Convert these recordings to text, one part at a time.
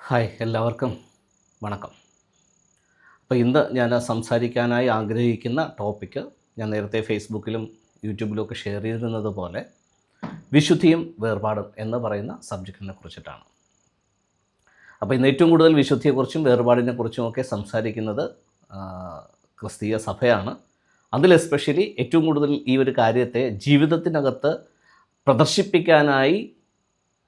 Hi എല്ലാവർക്കും വണക്കം. അപ്പോൾ ഇന്ന് ഞാൻ സംസാരിക്കാനായി ആഗ്രഹിക്കുന്ന ടോപ്പിക്ക് ഞാൻ നേരത്തെ ഫേസ്ബുക്കിലും യൂട്യൂബിലും ഷെയർ ചെയ്തിരുന്നത് പോലെ വിശുദ്ധിയും വേർപാടും എന്ന് പറയുന്ന സബ്ജക്റ്റിനെ കുറിച്ചിട്ടാണ്. അപ്പോൾ ഇന്ന് ഏറ്റവും കൂടുതൽ വിശുദ്ധിയെക്കുറിച്ചും വേർപാടിനെക്കുറിച്ചുമൊക്കെ സംസാരിക്കുന്നത് ക്രിസ്തീയ സഭയാണ്. അതിൽ എസ്പെഷ്യലി ഏറ്റവും കൂടുതൽ ഈ ഒരു കാര്യത്തെ ജീവിതത്തിനകത്ത് പ്രദർശിപ്പിക്കാനായി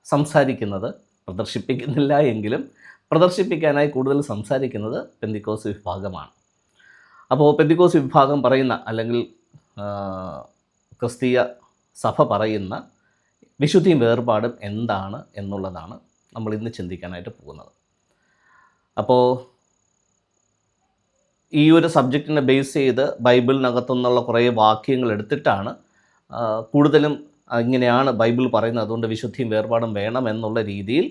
സംസാരിക്കുന്നത്, പ്രദർശിപ്പിക്കുന്നില്ല എങ്കിലും പ്രദർശിപ്പിക്കാനായി കൂടുതൽ സംസാരിക്കുന്നത് പെന്തിക്കോസ് വിഭാഗമാണ്. അപ്പോൾ പെന്തിക്കോസ് വിഭാഗം പറയുന്ന അല്ലെങ്കിൽ ക്രിസ്തീയ സഭ പറയുന്ന വിശുദ്ധിയും വേർപാടും എന്താണ് എന്നുള്ളതാണ് നമ്മൾ ഇന്ന് ചിന്തിക്കാനായിട്ട് പോകുന്നത്. അപ്പോൾ ഈ ഒരു സബ്ജക്റ്റിനെ ബേസ് ചെയ്ത് ബൈബിളിനകത്തുനിന്നുള്ള കുറേ വാക്യങ്ങൾ എടുത്തിട്ടാണ് കൂടുതലും ഇങ്ങനെയാണ് ബൈബിൾ പറയുന്നത്, അതുകൊണ്ട് വിശുദ്ധിയും വേർപാടും വേണം എന്നുള്ള രീതിയിൽ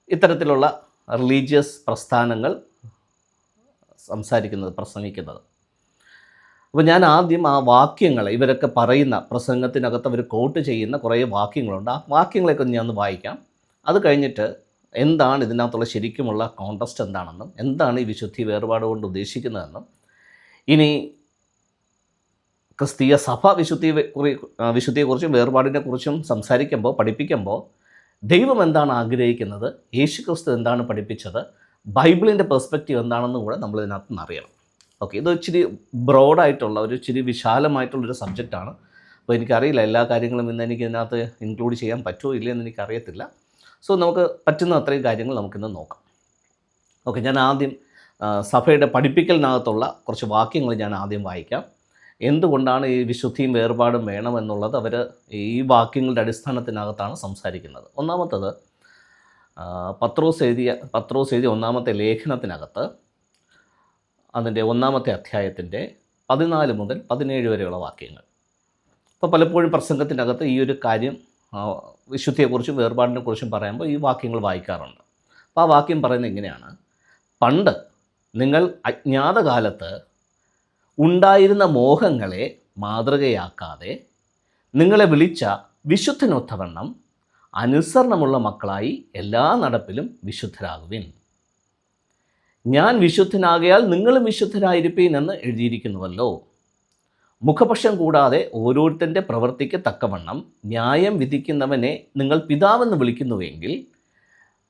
ഇത്തരത്തിലുള്ള റിലീജിയസ് പ്രസ്ഥാനങ്ങൾ പ്രസംഗിക്കുന്നത്. അപ്പോൾ ഞാൻ ആദ്യം ആ വാക്യങ്ങൾ ഇവരൊക്കെ പറയുന്ന പ്രസംഗത്തിനകത്ത് അവർ കോട്ട് ചെയ്യുന്ന കുറേ വാക്യങ്ങളുണ്ട്. ആ വാക്യങ്ങളൊക്കെ ഞാൻ ഒന്ന് വായിക്കാം. അത് കഴിഞ്ഞിട്ട് എന്താണ് ഇതിനകത്തുള്ള ശരിക്കുമുള്ള കോണ്ടസ്റ്റ് എന്താണെന്നും എന്താണ് ഈ വിശുദ്ധി വേർപാട് കൊണ്ട് ഉദ്ദേശിക്കുന്നതെന്നും ഇനി ക്രിസ്തീയ സഭ വിശുദ്ധിയെക്കുറിച്ചും വേർപാടിനെക്കുറിച്ചും പഠിപ്പിക്കുമ്പോൾ ദൈവം എന്താണ് ആഗ്രഹിക്കുന്നത്, യേശുക്രിസ്തു എന്താണ് പഠിപ്പിച്ചത്, ബൈബിളിൻ്റെ പെർസ്പെക്റ്റീവ് എന്താണെന്ന് കൂടെ നമ്മൾ ഇതിനകത്ത് നിന്ന് അറിയണം. ഓക്കെ, ഇത് ഇച്ചിരി ബ്രോഡായിട്ടുള്ള ഇച്ചിരി വിശാലമായിട്ടുള്ളൊരു സബ്ജക്റ്റാണ്. അപ്പോൾ എനിക്കറിയില്ല എല്ലാ കാര്യങ്ങളും ഇന്ന് എനിക്ക് ഇതിനകത്ത് ഇൻക്ലൂഡ് ചെയ്യാൻ പറ്റുമോ ഇല്ലയെന്ന് എനിക്കറിയത്തില്ല. സോ നമുക്ക് പറ്റുന്ന അത്രയും കാര്യങ്ങൾ നമുക്കിന്ന് നോക്കാം. ഓക്കെ, ഞാൻ ആദ്യം സഭയുടെ പഠിപ്പിക്കലിനകത്തുള്ള കുറച്ച് വാക്യങ്ങൾ ഞാൻ ആദ്യം വായിക്കാം. എന്തുകൊണ്ടാണ് ഈ വിശുദ്ധിയും വേർപാടും വേണമെന്നുള്ളത് അവർ ഈ വാക്യങ്ങളുടെ അടിസ്ഥാനത്തിനകത്താണ് സംസാരിക്കുന്നത്. ഒന്നാമത്തത് പത്രോസ് എഴുതിയ ഒന്നാമത്തെ ലേഖനത്തിനകത്ത് അതിൻ്റെ 1-ാമത്തെ അധ്യായത്തിൻ്റെ 14 മുതൽ 17 വരെയുള്ള വാക്യങ്ങൾ. അപ്പോൾ പലപ്പോഴും പ്രസംഗത്തിനകത്ത് ഈ ഒരു കാര്യം വിശുദ്ധിയെക്കുറിച്ചും വേർപാടിനെക്കുറിച്ചും പറയുമ്പോൾ ഈ വാക്യങ്ങൾ വായിക്കാറുണ്ട്. അപ്പോൾ ആ വാക്യം പറയുന്നത് ഇങ്ങനെയാണ്: പണ്ട് നിങ്ങൾ അജ്ഞാതകാലത്ത് ഉണ്ടായിരുന്ന മോഹങ്ങളെ മാതൃകയാക്കാതെ നിങ്ങളെ വിളിച്ച വിശുദ്ധനൊത്തവണ്ണം അനുസരണമുള്ള മക്കളായി എല്ലാ നടപ്പിലും വിശുദ്ധരാകുവിൻ. ഞാൻ വിശുദ്ധനാകയാൽ നിങ്ങളും വിശുദ്ധരായിരിപ്പീൻ എന്ന് എഴുതിയിരിക്കുന്നുവല്ലോ. മുഖപക്ഷം കൂടാതെ ഓരോരുത്തൻ്റെ പ്രവൃത്തിക്ക് തക്കവണ്ണം ന്യായം വിധിക്കുന്നവനെ നിങ്ങൾ പിതാവെന്ന് വിളിക്കുന്നുവെങ്കിൽ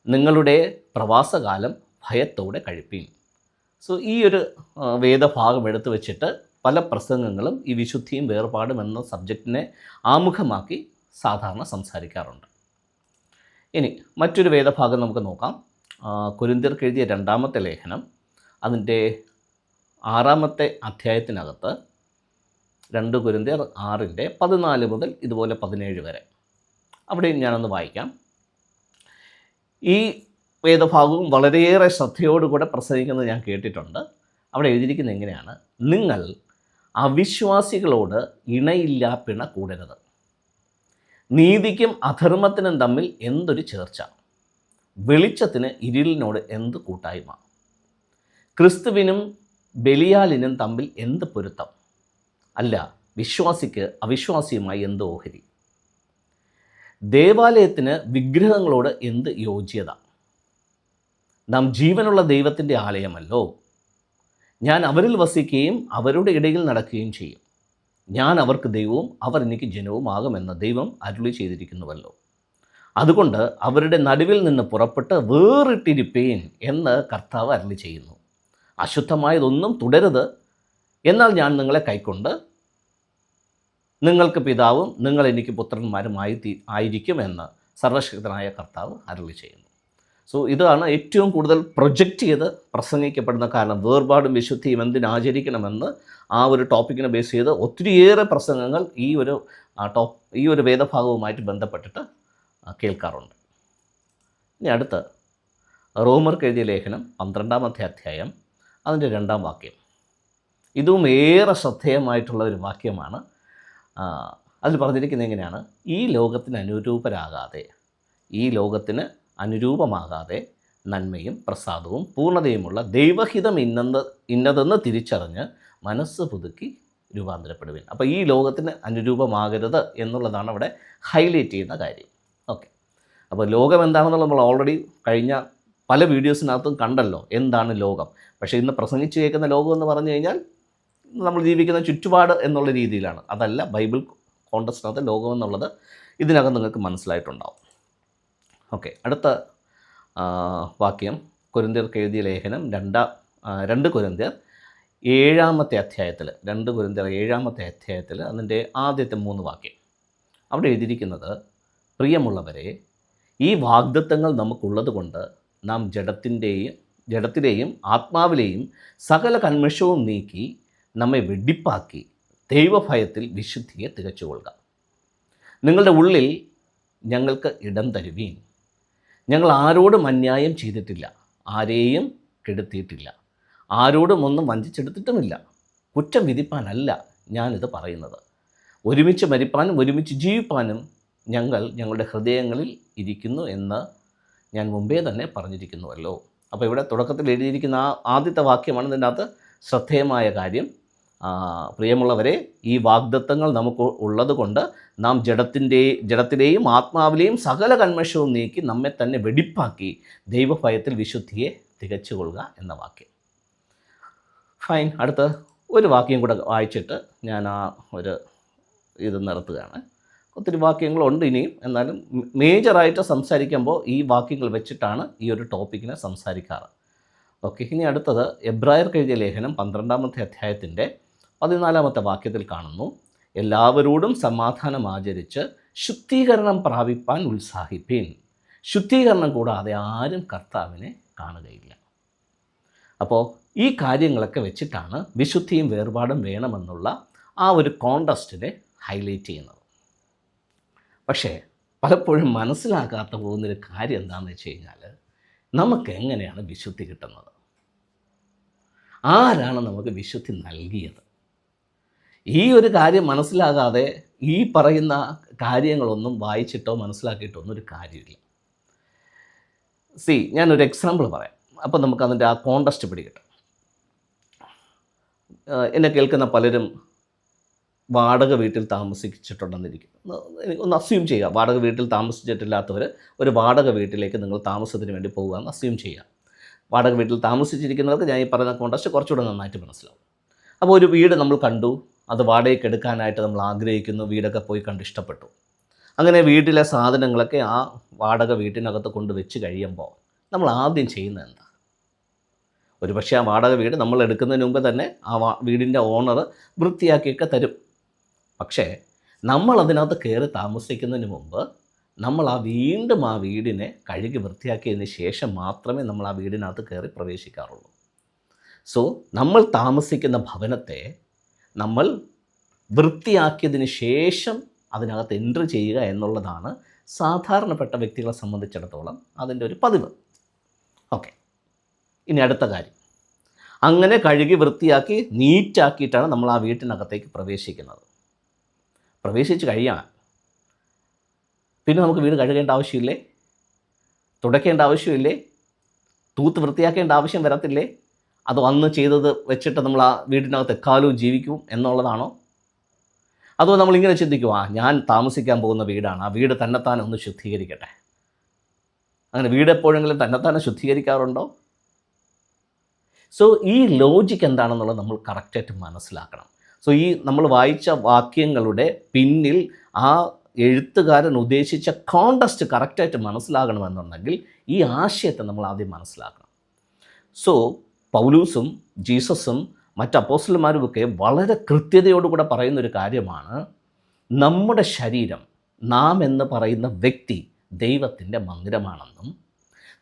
നിങ്ങളുടെ പ്രവാസകാലം ഭയത്തോടെ കഴിപ്പീൻ. സോ ഈ ഒരു വേദഭാഗം എടുത്തു വെച്ചിട്ട് പല പ്രസംഗങ്ങളും ഈ വിശുദ്ധിയും വേർപാടും എന്ന സബ്ജക്റ്റിനെ ആമുഖമാക്കി സാധാരണ സംസാരിക്കാറുണ്ട്. ഇനി മറ്റൊരു വേദഭാഗം നമുക്ക് നോക്കാം. കൊരിന്ത്യർക്ക് എഴുതിയ 2-ാമത്തെ ലേഖനം അതിൻ്റെ 6-ാമത്തെ അധ്യായത്തിനകത്ത് 2 കൊരിന്ത്യർ 6-ന്റെ 14 മുതൽ ഇതുപോലെ 17 വരെ അവിടെയും ഞാനൊന്ന് വായിക്കാം. ഈ വേദഭാഗവും വളരെയേറെ ശ്രദ്ധയോടുകൂടെ പ്രസംഗിക്കുന്നത് ഞാൻ കേട്ടിട്ടുണ്ട്. അവിടെ എഴുതിയിരിക്കുന്നത് എങ്ങനെയാണ്: നിങ്ങൾ അവിശ്വാസികളോട് ഇണയില്ലാ പിണ കൂടരുത്. നീതിക്കും അധർമ്മത്തിനും തമ്മിൽ എന്തൊരു ചേർച്ച, വെളിച്ചത്തിന് ഇരുളിനോട് എന്ത് കൂട്ടായ്മ, ക്രിസ്തുവിനും ബെലിയാലിനും തമ്മിൽ എന്ത് പൊരുത്തം, അല്ല വിശ്വാസിക്ക് അവിശ്വാസിയുമായി എന്ത് ഓഹരി, ദേവാലയത്തിന് വിഗ്രഹങ്ങളോട് എന്ത് യോജ്യത. നാം ജീവനുള്ള ദൈവത്തിൻ്റെ ആലയമല്ലോ. ഞാൻ അവരിൽ വസിക്കുകയും അവരുടെ ഇടയിൽ നടക്കുകയും ചെയ്യും. ഞാൻ അവർക്ക് ദൈവവും അവർ എനിക്ക് ജനവുമാകുമെന്ന് ദൈവം അരുളി ചെയ്തിരിക്കുന്നുവല്ലോ. അതുകൊണ്ട് അവരുടെ നടുവിൽ നിന്ന് പുറപ്പെട്ട് വേറിട്ടിരിപ്പേൻ എന്ന് കർത്താവ് അരുളി ചെയ്യുന്നു. അശുദ്ധമായതൊന്നും തുടരുത്, എന്നാൽ ഞാൻ നിങ്ങളെ കൈക്കൊണ്ട് നിങ്ങൾക്ക് പിതാവും നിങ്ങൾ എനിക്ക് പുത്രന്മാരും ആയിരിക്കുമെന്ന് സർവശക്തനായ കർത്താവ് അരുളി ചെയ്യുന്നു. സോ ഇതാണ് ഏറ്റവും കൂടുതൽ പ്രൊജക്റ്റ് ചെയ്ത് പ്രസംഗിക്കപ്പെടുന്ന കാരണം. വേർപാടും വിശുദ്ധിയും എന്തിനാചരിക്കണമെന്ന് ആ ഒരു ടോപ്പിക്കിനെ ബേസ് ചെയ്ത് ഒത്തിരിയേറെ പ്രസംഗങ്ങൾ ഈ ഒരു വേദഭാഗവുമായിട്ട് ബന്ധപ്പെട്ടിട്ട് കേൾക്കാറുണ്ട്. ഇനി അടുത്ത് റോമർക്ക് എഴുതിയ ലേഖനം 12-ാമത്തെ അധ്യായം അതിൻ്റെ 2-ാം വാക്യം. ഇതും ഏറെ ശ്രദ്ധേയമായിട്ടുള്ള ഒരു വാക്യമാണ്. അതിൽ പറഞ്ഞിരിക്കുന്നത് എങ്ങനെയാണ്: ഈ ലോകത്തിന് അനുരൂപമാകാതെ നന്മയും പ്രസാദവും പൂർണ്ണതയുമുള്ള ദൈവഹിതം ഇന്നതെന്ന് തിരിച്ചറിഞ്ഞ് മനസ്സ് പുതുക്കി രൂപാന്തരപ്പെടുവിൻ. അപ്പോൾ ഈ ലോകത്തിന് അനുരൂപമാകരുത് എന്നുള്ളതാണ് അവിടെ ഹൈലൈറ്റ് ചെയ്യുന്ന കാര്യം. ഓക്കെ, അപ്പോൾ ലോകം എന്താണെന്നുള്ള നമ്മൾ ഓൾറെഡി കഴിഞ്ഞ പല വീഡിയോസിനകത്തും കണ്ടല്ലോ എന്താണ് ലോകം. പക്ഷേ ഇന്ന് പ്രസംഗിച്ച് കേൾക്കുന്ന ലോകം എന്ന് പറഞ്ഞു കഴിഞ്ഞാൽ നമ്മൾ ജീവിക്കുന്ന ചുറ്റുപാട് എന്നുള്ള രീതിയിലാണ്. അതല്ല ബൈബിൾ കോണ്ടക്സ്റ്റിനകത്ത് ലോകം എന്നുള്ളത് ഇതിനകം നിങ്ങൾക്ക് മനസ്സിലായിട്ടുണ്ടാവും. ഓക്കെ, അടുത്ത വാക്യം കൊരിന്ത്യർക്ക് എഴുതിയ ലേഖനം 2 കൊരിന്ത്യർ 7-ാമത്തെ അധ്യായത്തിൽ 2 കൊരിന്ത്യർ 7-ാമത്തെ അധ്യായത്തിൽ അതിൻ്റെ ആദ്യത്തെ 3 വാക്യം അവിടെ എഴുതിയിരിക്കുന്നത്, പ്രിയമുള്ളവരെ, ഈ വാഗ്ദത്തങ്ങൾ നമുക്കുള്ളത് കൊണ്ട് നാം ജഡത്തിലെയും ആത്മാവിലെയും സകല കന്മഷവും നീക്കി നമ്മെ വെടിപ്പാക്കി ദൈവഭയത്തിൽ വിശുദ്ധിയെ തികച്ചുകൊള്ളുക. നിങ്ങളുടെ ഉള്ളിൽ ഞങ്ങൾക്ക് ഇടം തരുവീൻ. ഞങ്ങൾ ആരോടും അന്യായം ചെയ്തിട്ടില്ല, ആരെയും കെടുത്തിയിട്ടില്ല, ആരോടും ഒന്നും വഞ്ചിച്ചെടുത്തിട്ടുമില്ല. കുറ്റം വിധിപ്പാനല്ല ഞാനിത് പറയുന്നത്. ഒരുമിച്ച് മരിപ്പാനും ഒരുമിച്ച് ജീവിപ്പാനും ഞങ്ങളുടെ ഹൃദയങ്ങളിൽ ഇരിക്കുന്നു എന്ന് ഞാൻ മുമ്പേ തന്നെ പറഞ്ഞിരിക്കുന്നുവല്ലോ. അപ്പോൾ ഇവിടെ തുടക്കത്തിൽ എഴുതിയിരിക്കുന്ന ആദ്യത്തെ വാക്യമാണ് ഇതിൻ്റെ അകത്ത് ശ്രദ്ധേയമായ കാര്യം. പ്രിയമുള്ളവരെ, ഈ വാഗ്ദത്തങ്ങൾ നമുക്ക് ഉള്ളത് കൊണ്ട് നാം ജഡത്തിലെയും ആത്മാവിലെയും സകല കന്മഷവും നീക്കി നമ്മെ തന്നെ വെടിപ്പാക്കി ദൈവഭയത്തിൽ വിശുദ്ധിയെ തികച്ചുകൊള്ളുക എന്ന വാക്യം. ഫൈൻ, അടുത്ത ഒരു വാക്യം കൂടെ വായിച്ചിട്ട് ഞാൻ ഇത് നിർത്തുകയാണ്. ഒത്തിരി വാക്യങ്ങളുണ്ട് ഇനിയും, എന്നാലും മേജറായിട്ട് സംസാരിക്കുമ്പോൾ ഈ വാക്യങ്ങൾ വെച്ചിട്ടാണ് ഈ ഒരു ടോപ്പിക്കിനെ സംസാരിക്കാറ്. ഓക്കെ, ഇനി അടുത്തത് എബ്രായർക്ക് എഴുതിയ ലേഖനം 12-ാമത്തെ അധ്യായത്തിൻ്റെ 14-ാമത്തെ വാക്യത്തിൽ കാണുന്നു, എല്ലാവരോടും സമാധാനം ആചരിച്ച് ശുദ്ധീകരണം പ്രാപിപ്പാൻ ഉത്സാഹിപ്പീൻ. ശുദ്ധീകരണം കൂടാതെ ആരും കർത്താവിനെ കാണുകയില്ല. അപ്പോൾ ഈ കാര്യങ്ങളൊക്കെ വെച്ചിട്ടാണ് വിശുദ്ധിയും വേർപാടും വേണമെന്നുള്ള ആ ഒരു കോണ്ടസ്റ്റിനെ ഹൈലൈറ്റ് ചെയ്യുന്നത്. പക്ഷേ പലപ്പോഴും മനസ്സിലാക്കാത്ത പോകുന്നൊരു കാര്യം എന്താണെന്ന് വെച്ച് കഴിഞ്ഞാൽ, നമുക്ക് എങ്ങനെയാണ് വിശുദ്ധി കിട്ടുന്നത്? ആരാണ് നമുക്ക് വിശുദ്ധി നൽകിയത്? ഈ ഒരു കാര്യം മനസ്സിലാകാതെ ഈ പറയുന്ന കാര്യങ്ങളൊന്നും വായിച്ചിട്ടോ മനസ്സിലാക്കിയിട്ടോ ഒന്നും ഒരു കാര്യമില്ല. ഞാനൊരു എക്സാമ്പിൾ പറയാം, അപ്പോൾ നമുക്കതിൻ്റെ ആ കോണ്ടസ്റ്റ് പിടികിട്ടും. എന്നെ കേൾക്കുന്ന പലരും വാടക വീട്ടിൽ താമസിച്ചിട്ടുണ്ടെന്നിരിക്കും. ഒന്ന് അസ്യൂം ചെയ്യുക, വാടക വീട്ടിൽ താമസിച്ചിട്ടില്ലാത്തവർ ഒരു വാടക വീട്ടിലേക്ക് നിങ്ങൾ താമസത്തിന് വേണ്ടി പോകുകയെന്ന് അസ്യൂം ചെയ്യുക. വാടക വീട്ടിൽ താമസിച്ചിരിക്കുന്നവർക്ക് ഞാൻ ഈ പറയുന്ന കോണ്ടസ്റ്റ് കുറച്ചുകൂടെ നന്നായിട്ട് മനസ്സിലാവും. അപ്പോൾ ഒരു വീട് നമ്മൾ കണ്ടു, അത് വാടകയ്ക്ക് എടുക്കാനായിട്ട് നമ്മൾ ആഗ്രഹിക്കുന്നു, വീടൊക്കെ പോയി കണ്ട് ഇഷ്ടപ്പെട്ടു. അങ്ങനെ വീട്ടിലെ സാധനങ്ങളൊക്കെ ആ വാടക വീട്ടിനകത്ത് കൊണ്ട് വെച്ച് കഴിയുമ്പോൾ നമ്മൾ ആദ്യം ചെയ്യുന്നത് എന്താ? ഒരു പക്ഷേ ആ വാടക വീട് നമ്മൾ എടുക്കുന്നതിന് മുമ്പ് തന്നെ ആ വീടിൻ്റെ ഓണർ വൃത്തിയാക്കിയൊക്കെ തരും. പക്ഷേ നമ്മൾ അതിനകത്ത് കയറി താമസിക്കുന്നതിന് മുമ്പ് നമ്മൾ വീണ്ടും ആ വീടിനെ കഴുകി വൃത്തിയാക്കിയതിന് ശേഷം മാത്രമേ നമ്മൾ ആ വീടിനകത്ത് കയറി പ്രവേശിക്കാറുള്ളൂ. സോ നമ്മൾ താമസിക്കുന്ന ഭവനത്തെ നമ്മൾ വൃത്തിയാക്കിയതിന് ശേഷം അതിനകത്ത് എൻട്രി ചെയ്യുക എന്നുള്ളതാണ് സാധാരണപ്പെട്ട വ്യക്തികളെ സംബന്ധിച്ചിടത്തോളം അതിൻ്റെ ഒരു പതിവ്. ഓക്കെ, ഇനി അടുത്ത കാര്യം, അങ്ങനെ കഴുകി വൃത്തിയാക്കി നീറ്റാക്കിയിട്ടാണ് നമ്മൾ ആ വീട്ടിനകത്തേക്ക് പ്രവേശിക്കുന്നത്. പ്രവേശിച്ച് കഴിയാൻ പിന്നെ നമുക്ക് വീട് കഴുകേണ്ട ആവശ്യമില്ലേ? തുടയ്ക്കേണ്ട ആവശ്യമില്ലേ? തൂത്ത് വൃത്തിയാക്കേണ്ട ആവശ്യം വരത്തില്ലേ? അത് അന്ന് ചെയ്തത് വെച്ചിട്ട് നമ്മൾ ആ വീടിനകത്ത് എക്കാലവും ജീവിക്കും എന്നുള്ളതാണോ? അതോ നമ്മളിങ്ങനെ ചിന്തിക്കുക, ഞാൻ താമസിക്കാൻ പോകുന്ന വീടാണ്, ആ വീട് തന്നെത്താനെ ഒന്ന് ശുദ്ധീകരിക്കട്ടെ. അങ്ങനെ വീട് എപ്പോഴെങ്കിലും തന്നെത്താനെ ശുദ്ധീകരിക്കാറുണ്ടോ? സോ ഈ ലോജിക്ക് എന്താണെന്നുള്ളത് നമ്മൾ കറക്റ്റായിട്ട് മനസ്സിലാക്കണം. സോ ഈ നമ്മൾ വായിച്ച വാക്യങ്ങളുടെ പിന്നിൽ ആ എഴുത്തുകാരൻ ഉദ്ദേശിച്ച കോണ്ടസ്റ്റ് കറക്റ്റായിട്ട് മനസ്സിലാകണമെന്നുണ്ടെങ്കിൽ ഈ ആശയത്തെ നമ്മൾ ആദ്യം മനസ്സിലാക്കണം. സോ പൗലൂസും ജീസസും മറ്റ് അപ്പോസ്തലന്മാരുമൊക്കെ വളരെ കൃത്യതയോടുകൂടെ പറയുന്നൊരു കാര്യമാണ്, നമ്മുടെ ശരീരം, നാം എന്ന് പറയുന്ന വ്യക്തി ദൈവത്തിൻ്റെ മന്ദിരമാണെന്നും